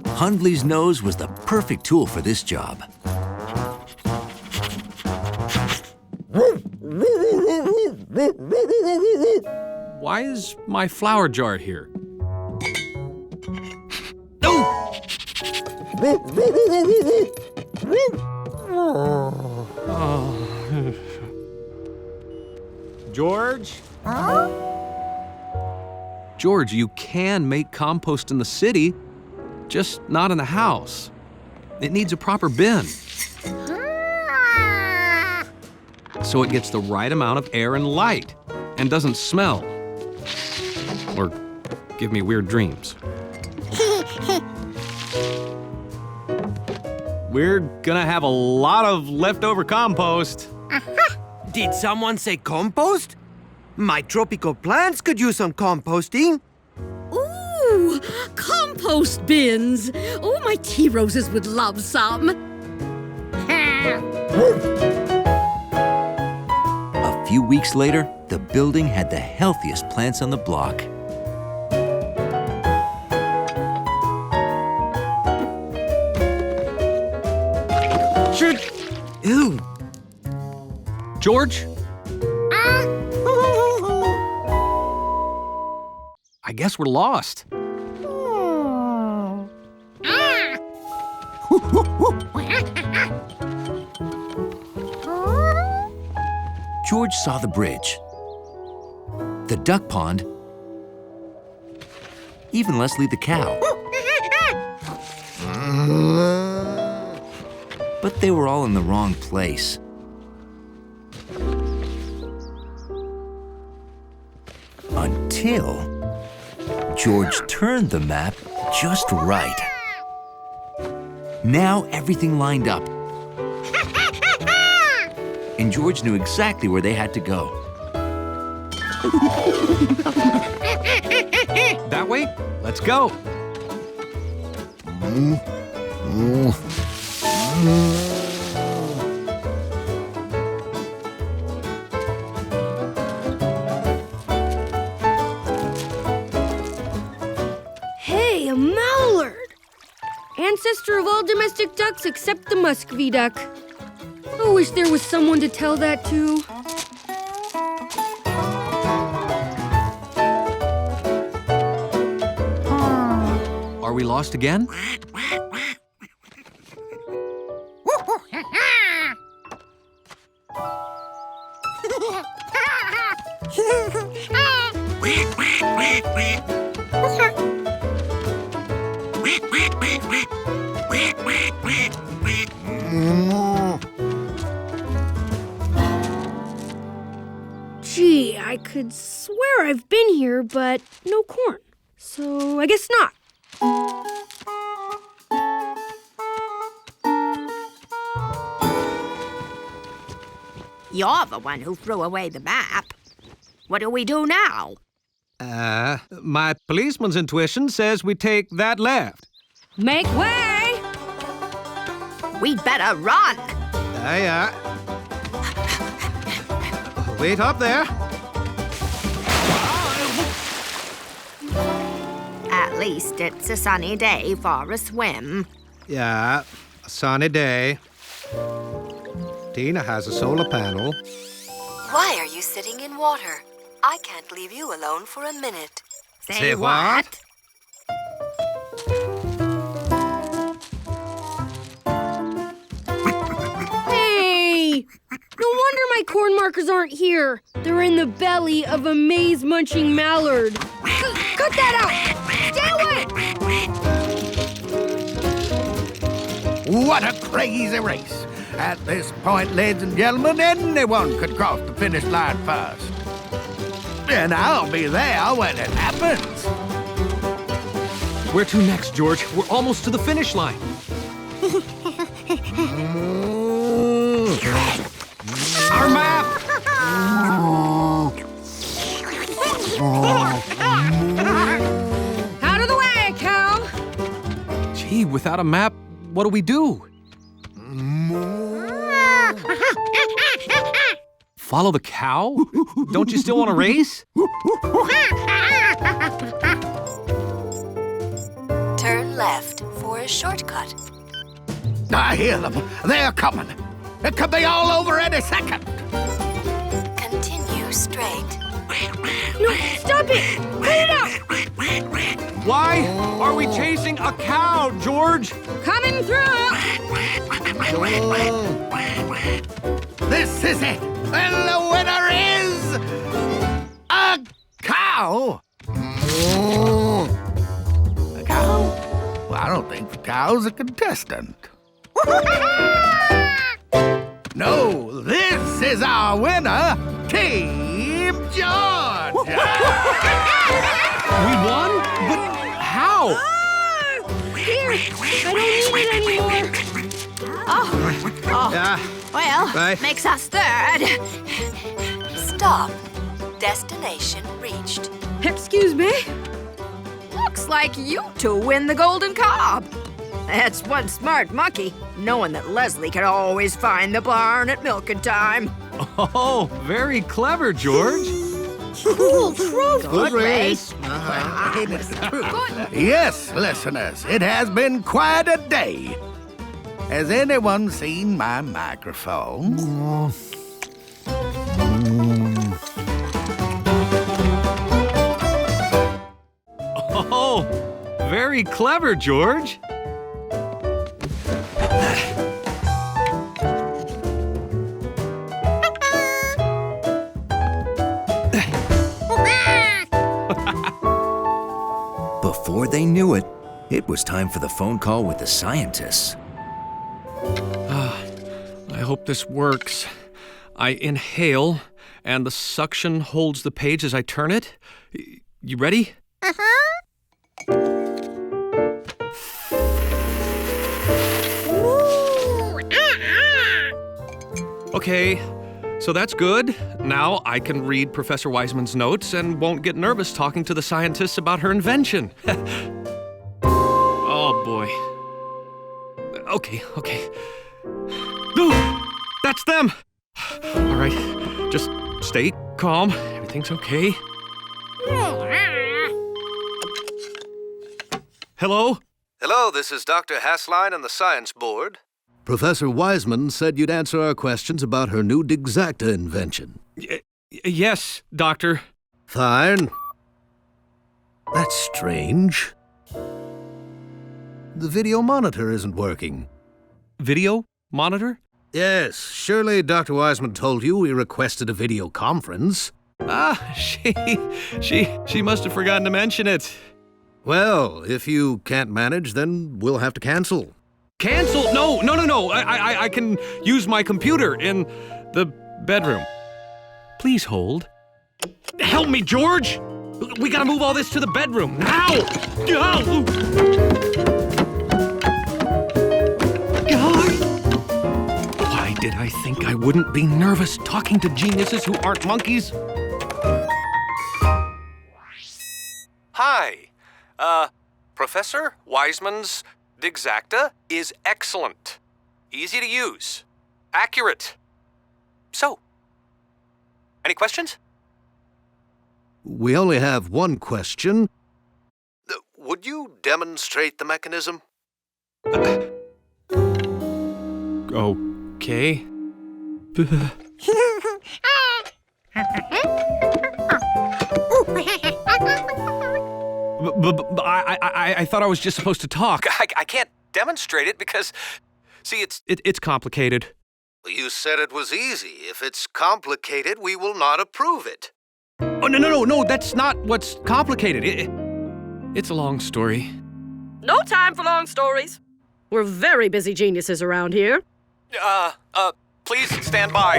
Hundley's nose was the perfect tool for this job. Why is my flour jar here? George? George, you can make compost in the city, just not in the house. It needs a proper bin. So it gets the right amount of air and light and doesn't smell or give me weird dreams. We're gonna have a lot of leftover compost. Did someone say compost? My tropical plants could use some composting. Ooh, compost bins. Oh, my tea roses would love some. A few weeks later, the building had the healthiest plants on the block. Ew. George? I guess we're lost. George saw the bridge, the duck pond, even Leslie the cow. But they were all in the wrong place. Until George turned the map just right. Now everything lined up. And George knew exactly where they had to go. That way? Let's go. Hey, a mallard! Ancestor of all domestic ducks except the muscovy duck. I wish there was someone to tell that to. Are we lost again? Gee, I could swear I've been here, but no corn. So I guess not. You're the one who threw away the map. What do we do now? My policeman's intuition says we take that left. Make way! We'd better run. Yeah. Wait up there. At least it's a sunny day for a swim. Yeah, a sunny day. Tina has a solar panel. Why are you sitting in water? I can't leave you alone for a minute. Say what? Hey! No wonder my corn markers aren't here. They're in the belly of a maze-munching mallard. Cut that out! Stay away! What a crazy race! At this point, ladies and gentlemen, anyone could cross the finish line first. And I'll be there when it happens. Where to next, George? We're almost to the finish line. Our map! Out of the way, cow! Gee, without a map, what do we do? Follow the cow? Don't you still want to race? Turn left for a shortcut. I hear them. They're coming. It could be all over any second. Continue straight. No, stop it! Cut it out! Why are we chasing a cow, George? Coming through! This is it. And the winner is a cow. A cow? Well, I don't think the cow's a contestant. No, this is our winner, Team George. We won? But how? Here, I don't need it anymore. Well, Right. makes us third. Stop. Destination reached. Excuse me? Looks like you two win the Golden Cob. That's one smart monkey, knowing that Leslie can always find the barn at milking time. Oh, very clever, George. Cool trophy! Good race. Yes, listeners, it has been quite a day. Has anyone seen my microphone? Oh, very clever, George. Before they knew it, it was time for the phone call with the scientists. I hope this works. I inhale, and the suction holds the page as I turn it. You ready? Okay, so that's good. Now I can read Professor Wiseman's notes and won't get nervous talking to the scientists about her invention. Oh, boy. Okay. No! That's them! All right, just stay calm. Everything's okay. Hello? Hello, this is Dr. Hassline and the Science Board. Professor Wiseman said you'd answer our questions about her new Digzacta invention. Yes, Doctor. Fine. That's strange. The video monitor isn't working. Video monitor? Yes, surely Dr. Wiseman told you we requested a video conference. Ah, she must have forgotten to mention it. Well, if you can't manage, then we'll have to cancel. Cancel? No. I can use my computer in the bedroom. Please hold. Help me, George! We gotta move all this to the bedroom, now! Why did I think I wouldn't be nervous talking to geniuses who aren't monkeys? Hi. Professor Wiseman's Digzacta is excellent. Easy to use. Accurate. So, any questions? We only have one question. Would you demonstrate the mechanism? Okay. I thought I was just supposed to talk. I can't demonstrate it because, see, it's complicated. You said it was easy. If it's complicated, we will not approve it. Oh, no, that's not what's complicated. It's a long story. No time for long stories. We're very busy geniuses around here. Please stand by.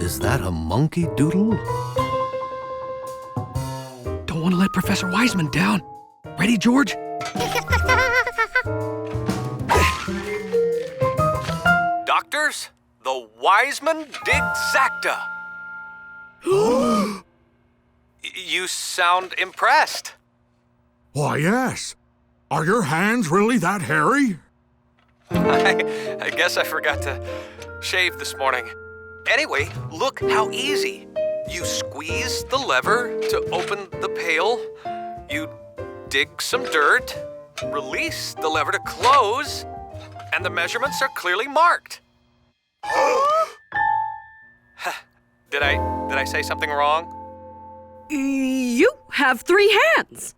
Is that a monkey doodle? Don't want to let Professor Wiseman down. Ready, George? Doctors, the Wiseman Digzacta. You sound impressed. Why, yes. Are your hands really that hairy? I guess I forgot to shave this morning. Anyway, look how easy. You squeeze the lever to open the pail. You dig some dirt, release the lever to close, and the measurements are clearly marked. Did I say something wrong? You have 3 hands.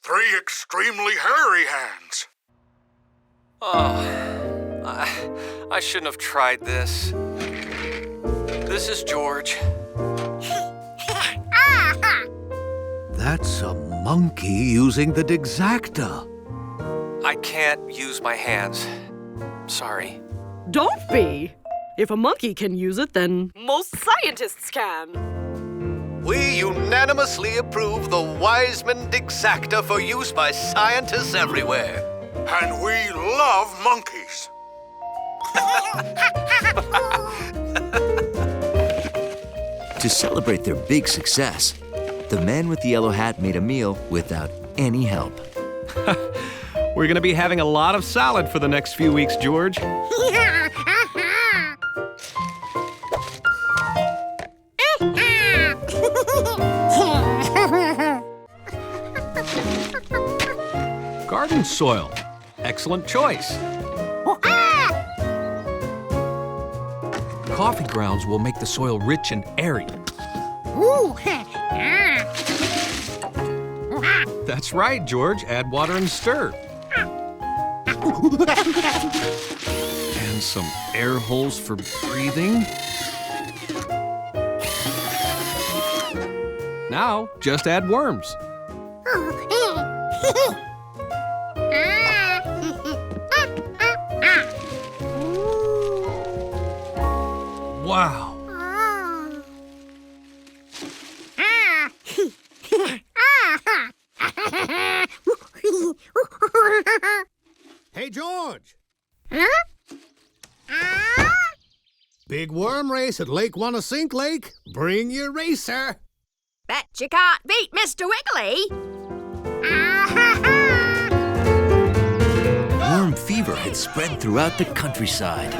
3 extremely hairy hands. Oh, I shouldn't have tried this. This is George. That's a monkey using the Digzacta. I can't use my hands. Sorry. Don't be. If a monkey can use it, then most scientists can. We unanimously approve the Wiseman Digzacta for use by scientists everywhere. And we love monkeys. To celebrate their big success, the man with the yellow hat made a meal without any help. We're going to be having a lot of salad for the next few weeks, George. Garden soil. Excellent choice. Coffee grounds will make the soil rich and airy. That's right, George. Add water and stir. And some air holes for breathing. Now, just add worms. Wow. Hey, George. Big worm race at Lake Wanna-Sink Lake. Bring your racer. Bet you can't beat Mr. Wiggly. Worm fever had spread throughout the countryside.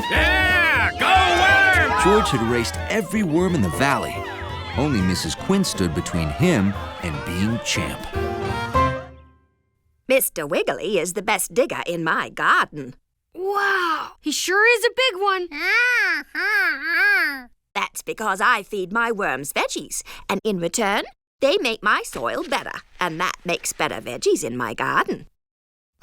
Yeah, go worm! George had raced every worm in the valley. Only Mrs. Quinn stood between him and being champ. Mr. Wiggly is the best digger in my garden. Wow, he sure is a big one. That's because I feed my worms veggies, and in return, they make my soil better, and that makes better veggies in my garden.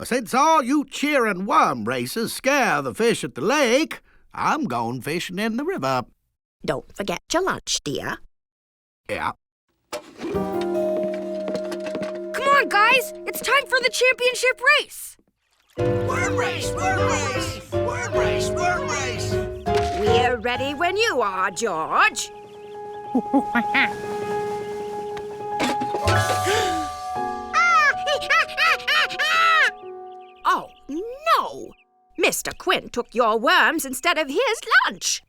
Since all you cheering worm racers scare the fish at the lake, I'm going fishing in the river. Don't forget your lunch, dear. Yeah. Come on, guys. It's time for the championship race. Worm race, worm race, worm race, worm race. We're ready when you are, George. Oh, no! Mr. Quinn took your worms instead of his lunch.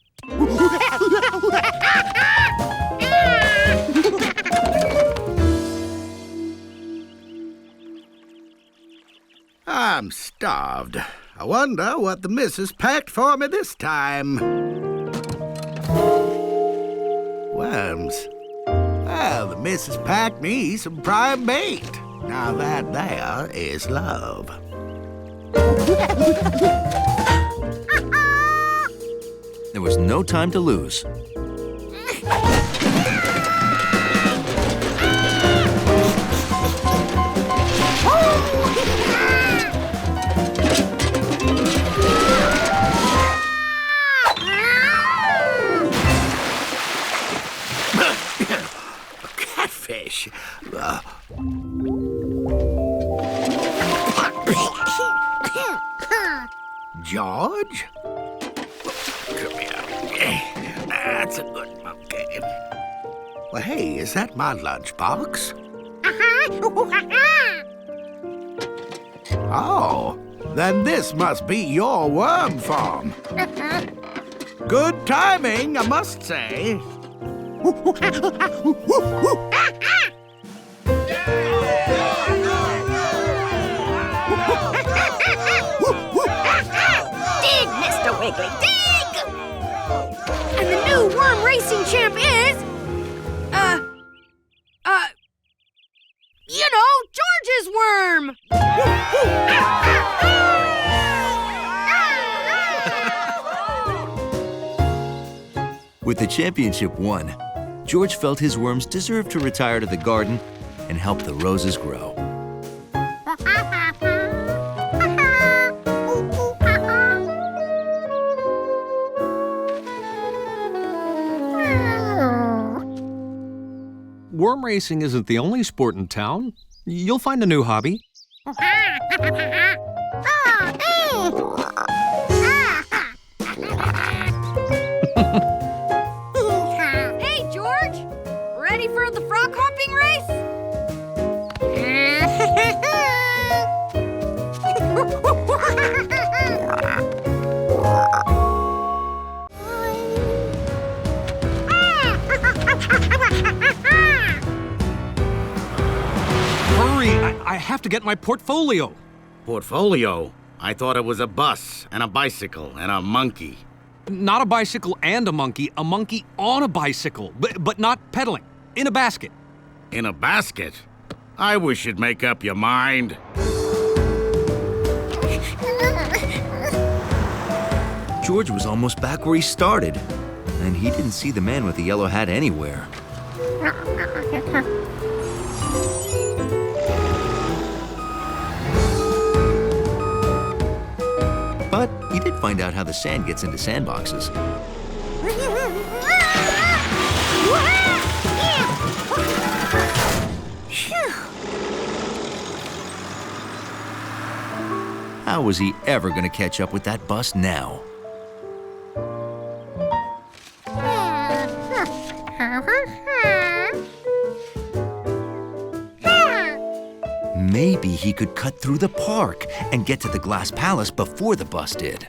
I'm starved. I wonder what the missus packed for me this time. Worms. Well, the missus packed me some prime bait. Now that there is love. There was no time to lose. Catfish. George? Come here. That's a good monkey. Well, hey, is that my lunchbox? Oh, then this must be your worm farm. Good timing, I must say. Dig, Mr. Wiggly, dig! And the new worm racing champ is... you know, George's worm! With the championship won, George felt his worms deserved to retire to the garden and help the roses grow. Worm racing isn't the only sport in town. You'll find a new hobby. Hey, George! Ready for the frog hopping race? Hurry! I have to get my portfolio. Portfolio? I thought it was a bus and a bicycle and a monkey. Not a bicycle and a monkey on a bicycle, but not pedaling. In a basket. In a basket? I wish you'd make up your mind. George was almost back where he started, and he didn't see the man with the yellow hat anywhere. But he did find out how the sand gets into sandboxes. How was he ever going to catch up with that bus now? Maybe he could cut through the park and get to the Glass Palace before the bus did.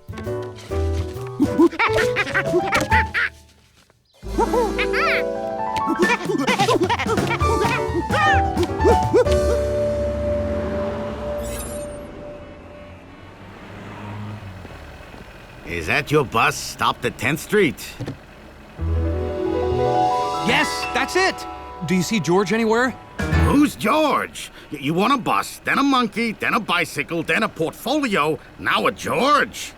Is that your bus stopped at 10th Street? Yes, that's it! Do you see George anywhere? Who's George? You want a bus, then a monkey, then a bicycle, then a portfolio, now a George.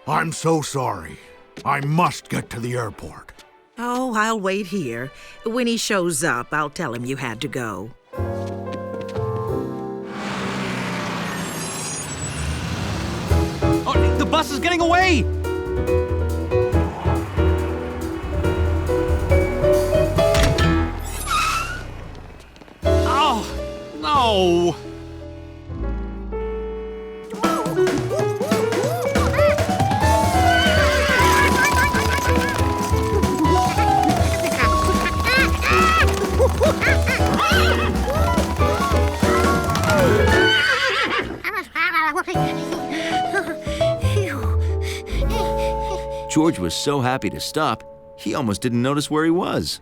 I'm so sorry. I must get to the airport. Oh, I'll wait here. When he shows up, I'll tell him you had to go. Oh, the bus is getting away! Ow! George was so happy to stop, he almost didn't notice where he was.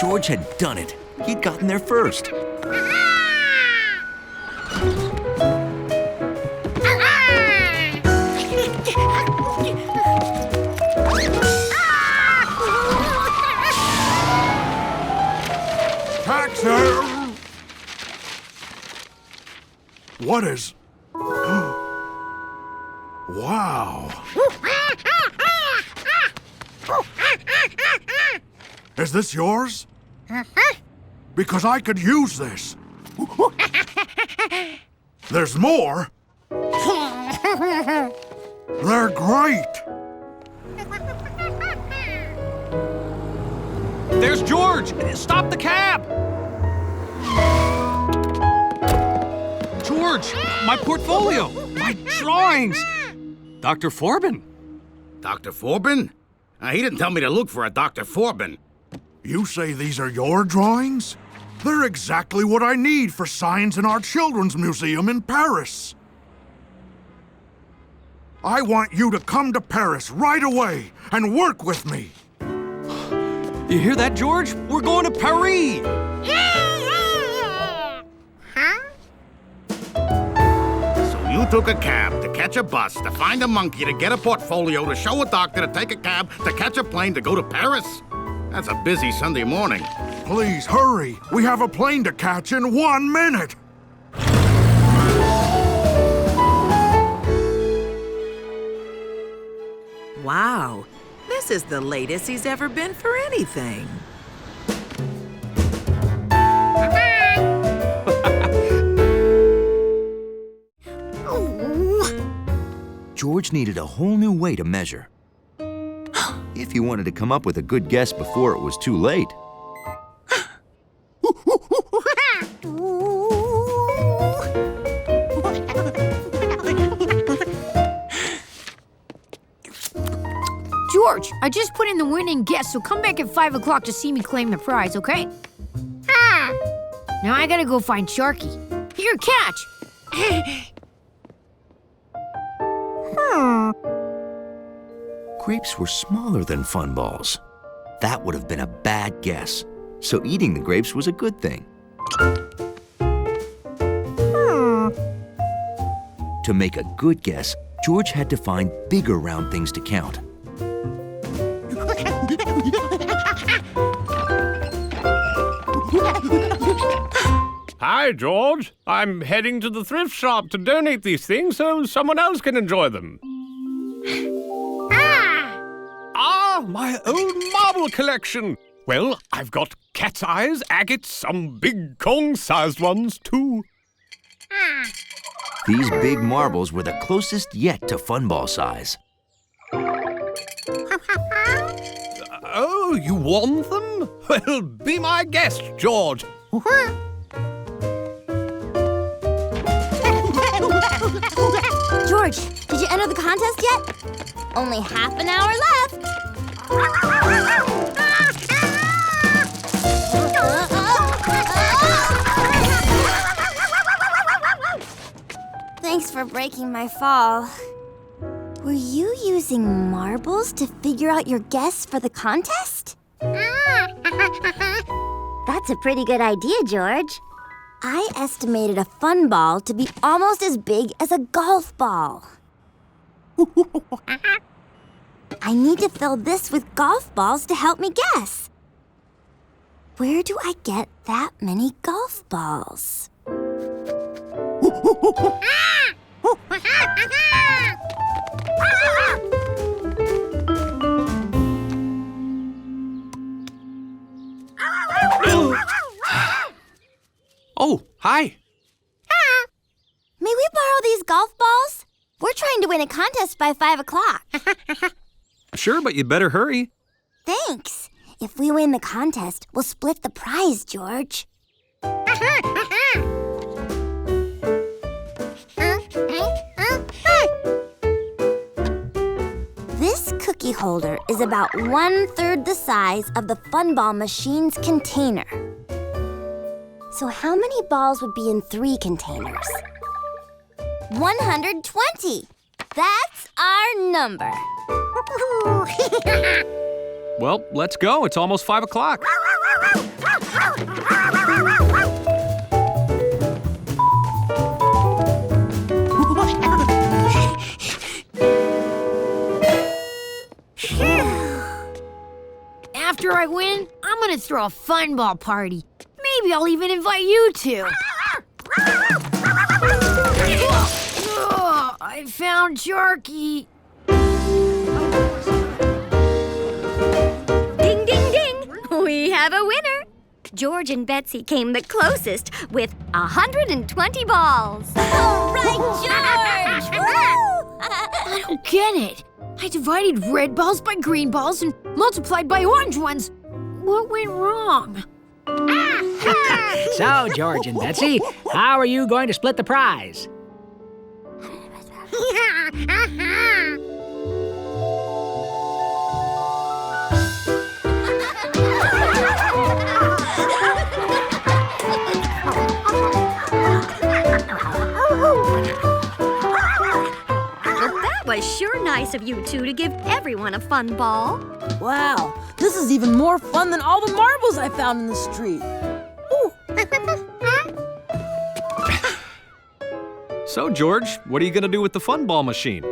George had done it. He'd gotten there first. Taxi! What is... Wow. Is this yours? Because I could use this. There's more. They're great. There's George! Stop the cab! George, my portfolio, my drawings. Dr. Forbin. Dr. Forbin? He didn't tell me to look for a Dr. Forbin. You say these are your drawings? They're exactly what I need for science in our children's museum in Paris. I want you to come to Paris right away and work with me. You hear that, George? We're going to Paris! So you took a cab to catch a bus, to find a monkey, to get a portfolio, to show a doctor, to take a cab, to catch a plane, to go to Paris? That's a busy Sunday morning. Please, hurry. We have a plane to catch in 1 minute. Wow, this is the latest he's ever been for anything. George needed a whole new way to measure. If he wanted to come up with a good guess before it was too late. George, I just put in the winning guess, so come back at 5 o'clock to see me claim the prize, okay? Now I gotta go find Sharky. Here, catch! Grapes were smaller than fun balls. That would have been a bad guess, so eating the grapes was a good thing. To make a good guess, George had to find bigger round things to count. Hi, George. I'm heading to the thrift shop to donate these things so someone else can enjoy them. Ah, my old marble collection. Well, I've got cat's eyes, agates, some big Kong-sized ones, too. These big marbles were the closest yet to fun ball size. Oh, you want them? Well, be my guest, George. George, did you enter the contest yet? Only half an hour left. Thanks for breaking my fall. Were you using marbles to figure out your guess for the contest? That's a pretty good idea, George. I estimated a fun ball to be almost as big as a golf ball. I need to fill this with golf balls to help me guess. Where do I get that many golf balls? Oh, hi. May we borrow these golf balls? We're trying to win a contest by 5 o'clock. Sure, but you'd better hurry. Thanks. If we win the contest, we'll split the prize, George. This cookie holder is about 1/3 the size of the Funball machine's container. So how many balls would be in 3 containers? 120. That's our number. Well, let's go. It's almost 5 o'clock. After I win, I'm gonna throw a fun ball party. Maybe I'll even invite you two. I found Sharky. Ding, ding, ding! We have a winner. George and Betsy came the closest with 120 balls. All right, George! I don't get it. I divided red balls by green balls and multiplied by orange ones. What went wrong? So, George and Betsy, how are you going to split the prize? That was sure nice of you two to give everyone a fun ball. Wow, this is even more fun than all the marbles I found in the street. So, George, what are you going to do with the fun ball machine?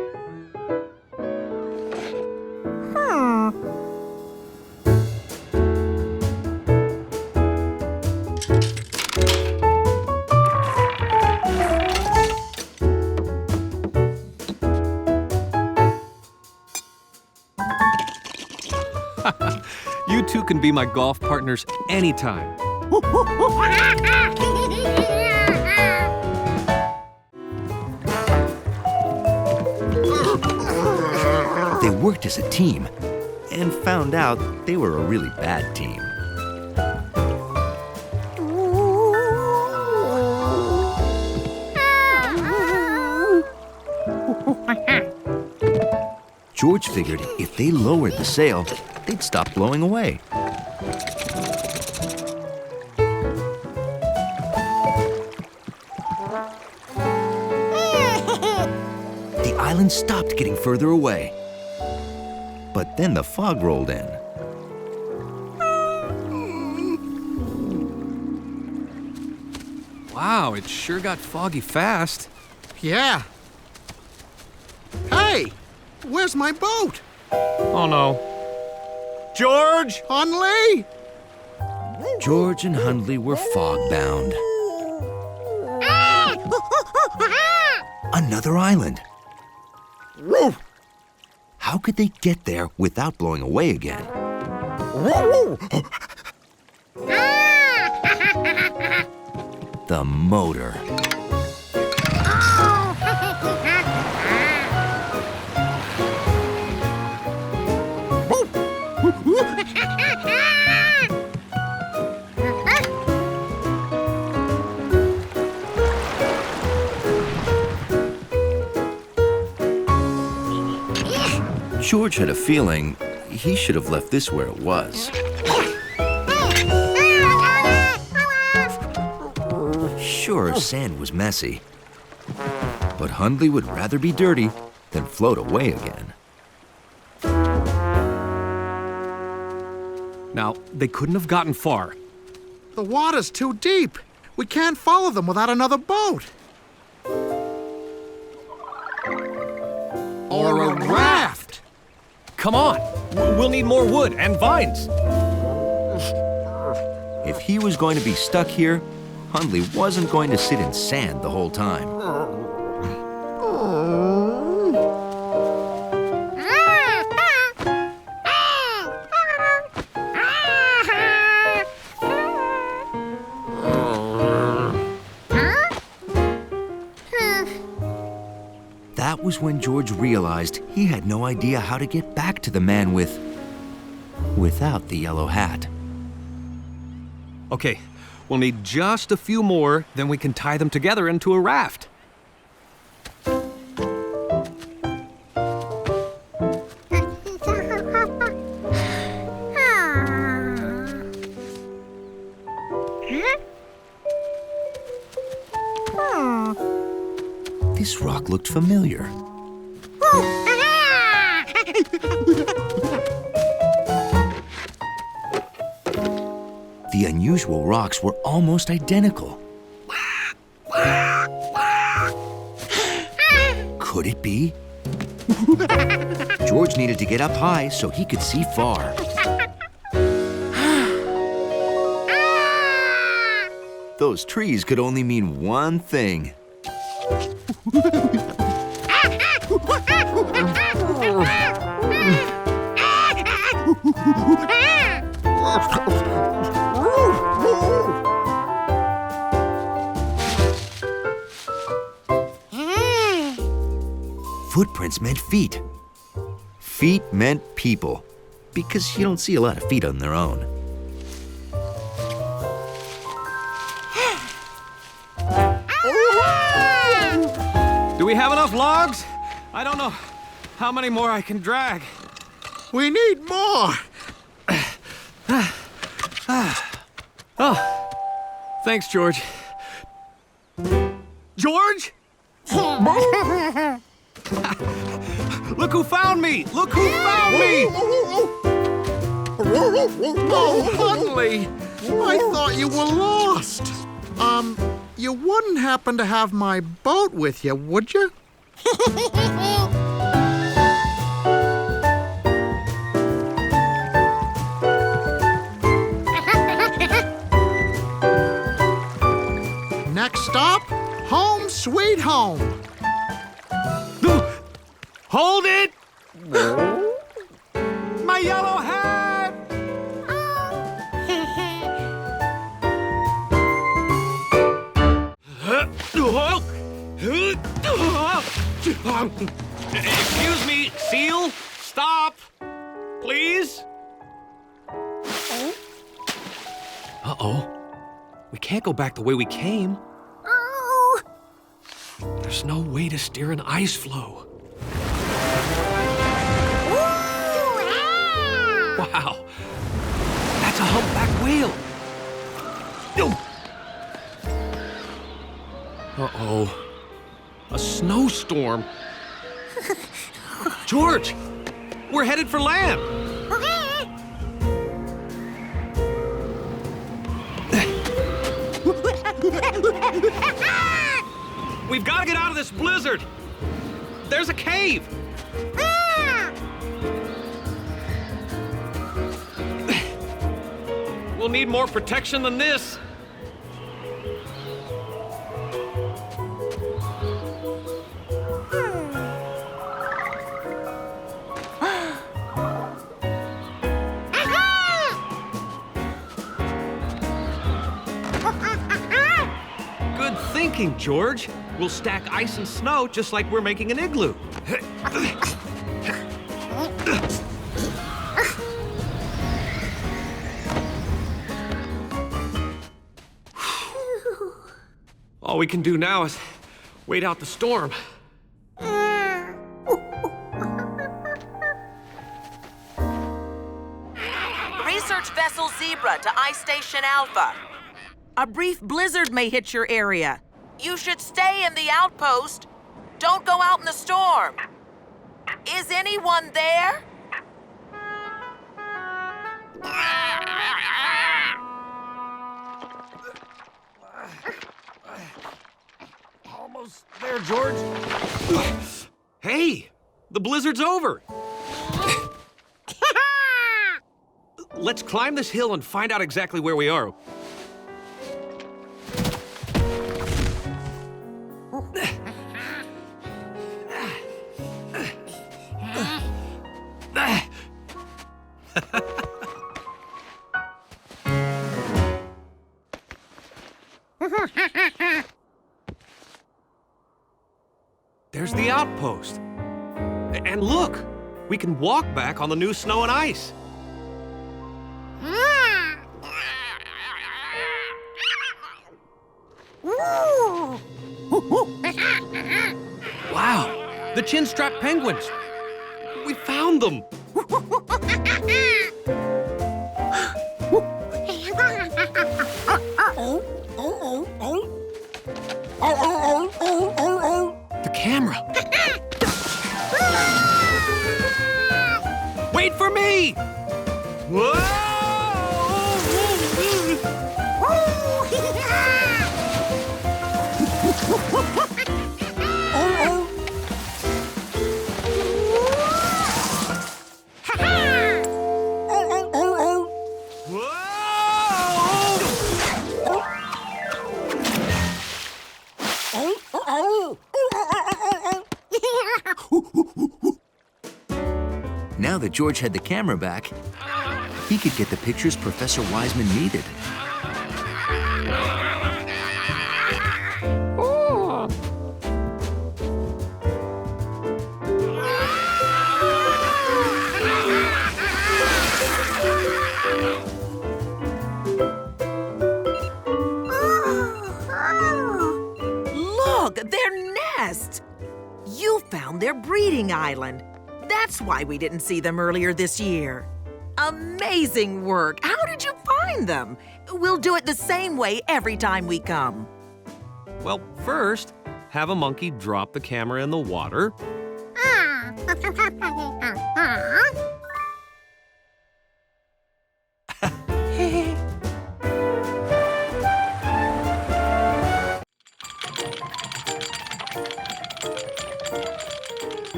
You two can be my golf partners anytime. They worked as a team and found out they were a really bad team. George figured if they lowered the sail, they'd stop blowing away. The island stopped getting further away. But then the fog rolled in. Wow, it sure got foggy fast. Yeah. Hey, where's my boat? Oh, no. George! Hunley! George and Hundley were fog-bound. Another island. How could they get there without blowing away again? The motor. George had a feeling he should have left this where it was. Sure, sand was messy, but Hundley would rather be dirty than float away again. Now, they couldn't have gotten far. The water's too deep. We can't follow them without another boat. Or a raft. Come on, we'll need more wood and vines. If he was going to be stuck here, Hundley wasn't going to sit in sand the whole time. That was when George realized he had no idea how to get back to the man without the yellow hat. Okay, we'll need just a few more, then we can tie them together into a raft. This rock looked familiar. The unusual rocks were almost identical. Could it be? George needed to get up high so he could see far. Those trees could only mean one thing. Footprints meant feet. Feet meant people, because you don't see a lot of feet on their own. Do we have enough logs? I don't know how many more I can drag. We need more. Oh, thanks, George. George? Look who found me! Look who found me! Oh, Huntley! I thought you were lost. You wouldn't happen to have my boat with you, would you? Next stop, home sweet home. Hold it! My yellow hat! Excuse me, Seal, stop, please. Uh-oh. We can't go back the way we came. There's no way to steer an ice floe. Wow, that's a humpback whale. Uh-oh, a snowstorm. George, we're headed for land. We've got to get out of this blizzard. There's a cave. We'll need more protection than this. Good thinking, George. We'll stack ice and snow just like we're making an igloo. All we can do now is wait out the storm. Research vessel Zebra to Ice Station Alpha. A brief blizzard may hit your area. You should stay in the outpost. Don't go out in the storm. Is anyone there? Almost there, George. Hey, the blizzard's over. Let's climb this hill and find out exactly where we are. There's the outpost. And look, we can walk back on the new snow and ice. Wow, the chin-strap penguins. We found them. The camera. Wait for me! Now that George had the camera back, he could get the pictures Professor Wiseman needed. Look, their nest! You found their breeding island. That's why we didn't see them earlier this year. Amazing work! How did you find them? We'll do it the same way every time we come. Well, first, have a monkey drop the camera in the water.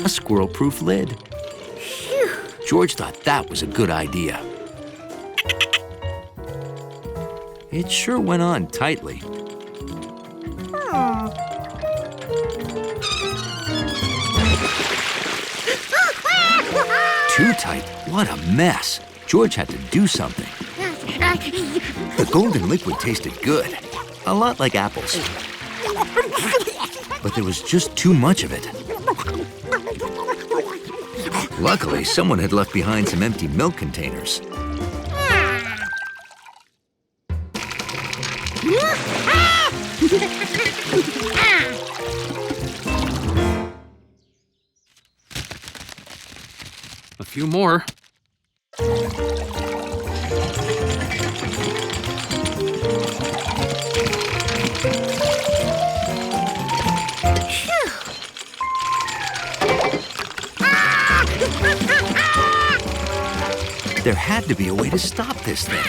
A squirrel-proof lid. George thought that was a good idea. It sure went on tightly. Too tight. What a mess. George had to do something. The golden liquid tasted good. A lot like apples. But there was just too much of it. Luckily, someone had left behind some empty milk containers. A few more. There had to be a way to stop this thing.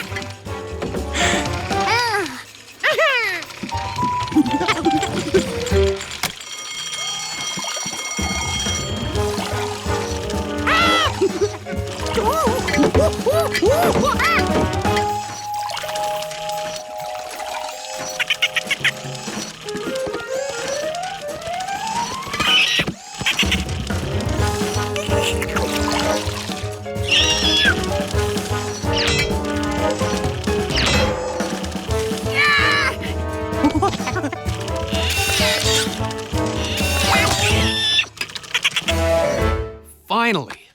Finally.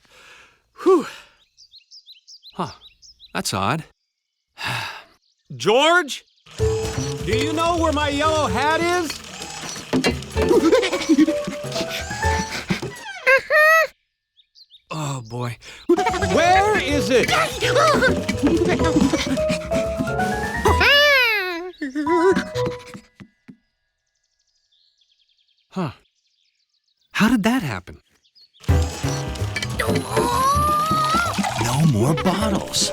Whew. Huh. That's odd. George? Do you know where my yellow hat is? Oh, boy. Where is it? Huh. How did that happen? No more bottles.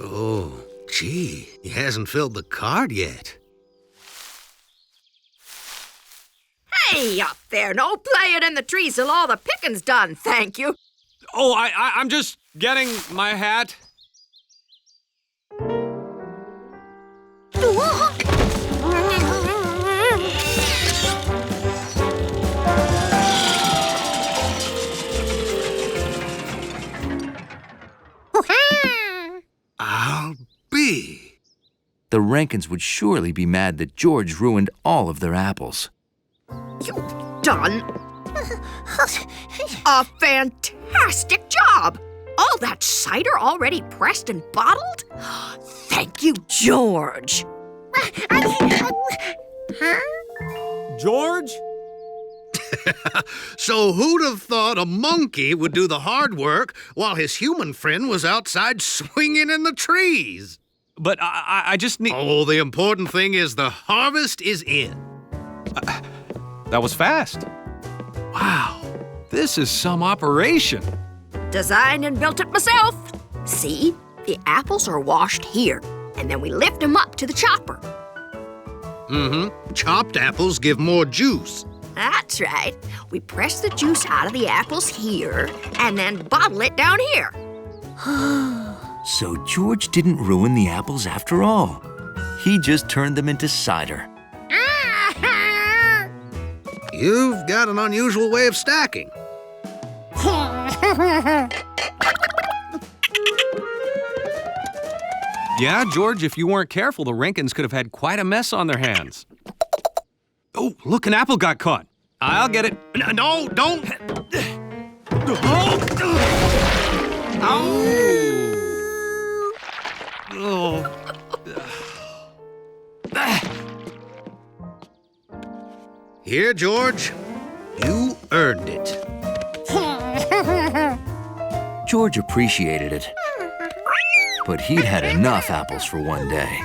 Oh, gee, he hasn't filled the card yet. Hey, up there, no playing in the trees till all the picking's done, thank you. Oh, I'm just getting my hat. the Rankins would surely be mad that George ruined all of their apples. You've done a fantastic job! All that cider already pressed and bottled? Thank you, George. George? So who'd have thought a monkey would do the hard work while his human friend was outside swinging in the trees? But I just need... Oh, the important thing is the harvest is in. That was fast. Wow, this is some operation. Designed and built it myself. See, the apples are washed here, and then we lift them up to the chopper. Mm-hmm. Chopped apples give more juice. That's right. We press the juice out of the apples here, and then bottle it down here. So George didn't ruin the apples after all. He just turned them into cider. You've got an unusual way of stacking. Yeah, George, if you weren't careful, the Rankins could have had quite a mess on their hands. Oh, look, an apple got caught. I'll get it. No, don't. Here, George. You earned it. George appreciated it, but he'd had enough apples for one day.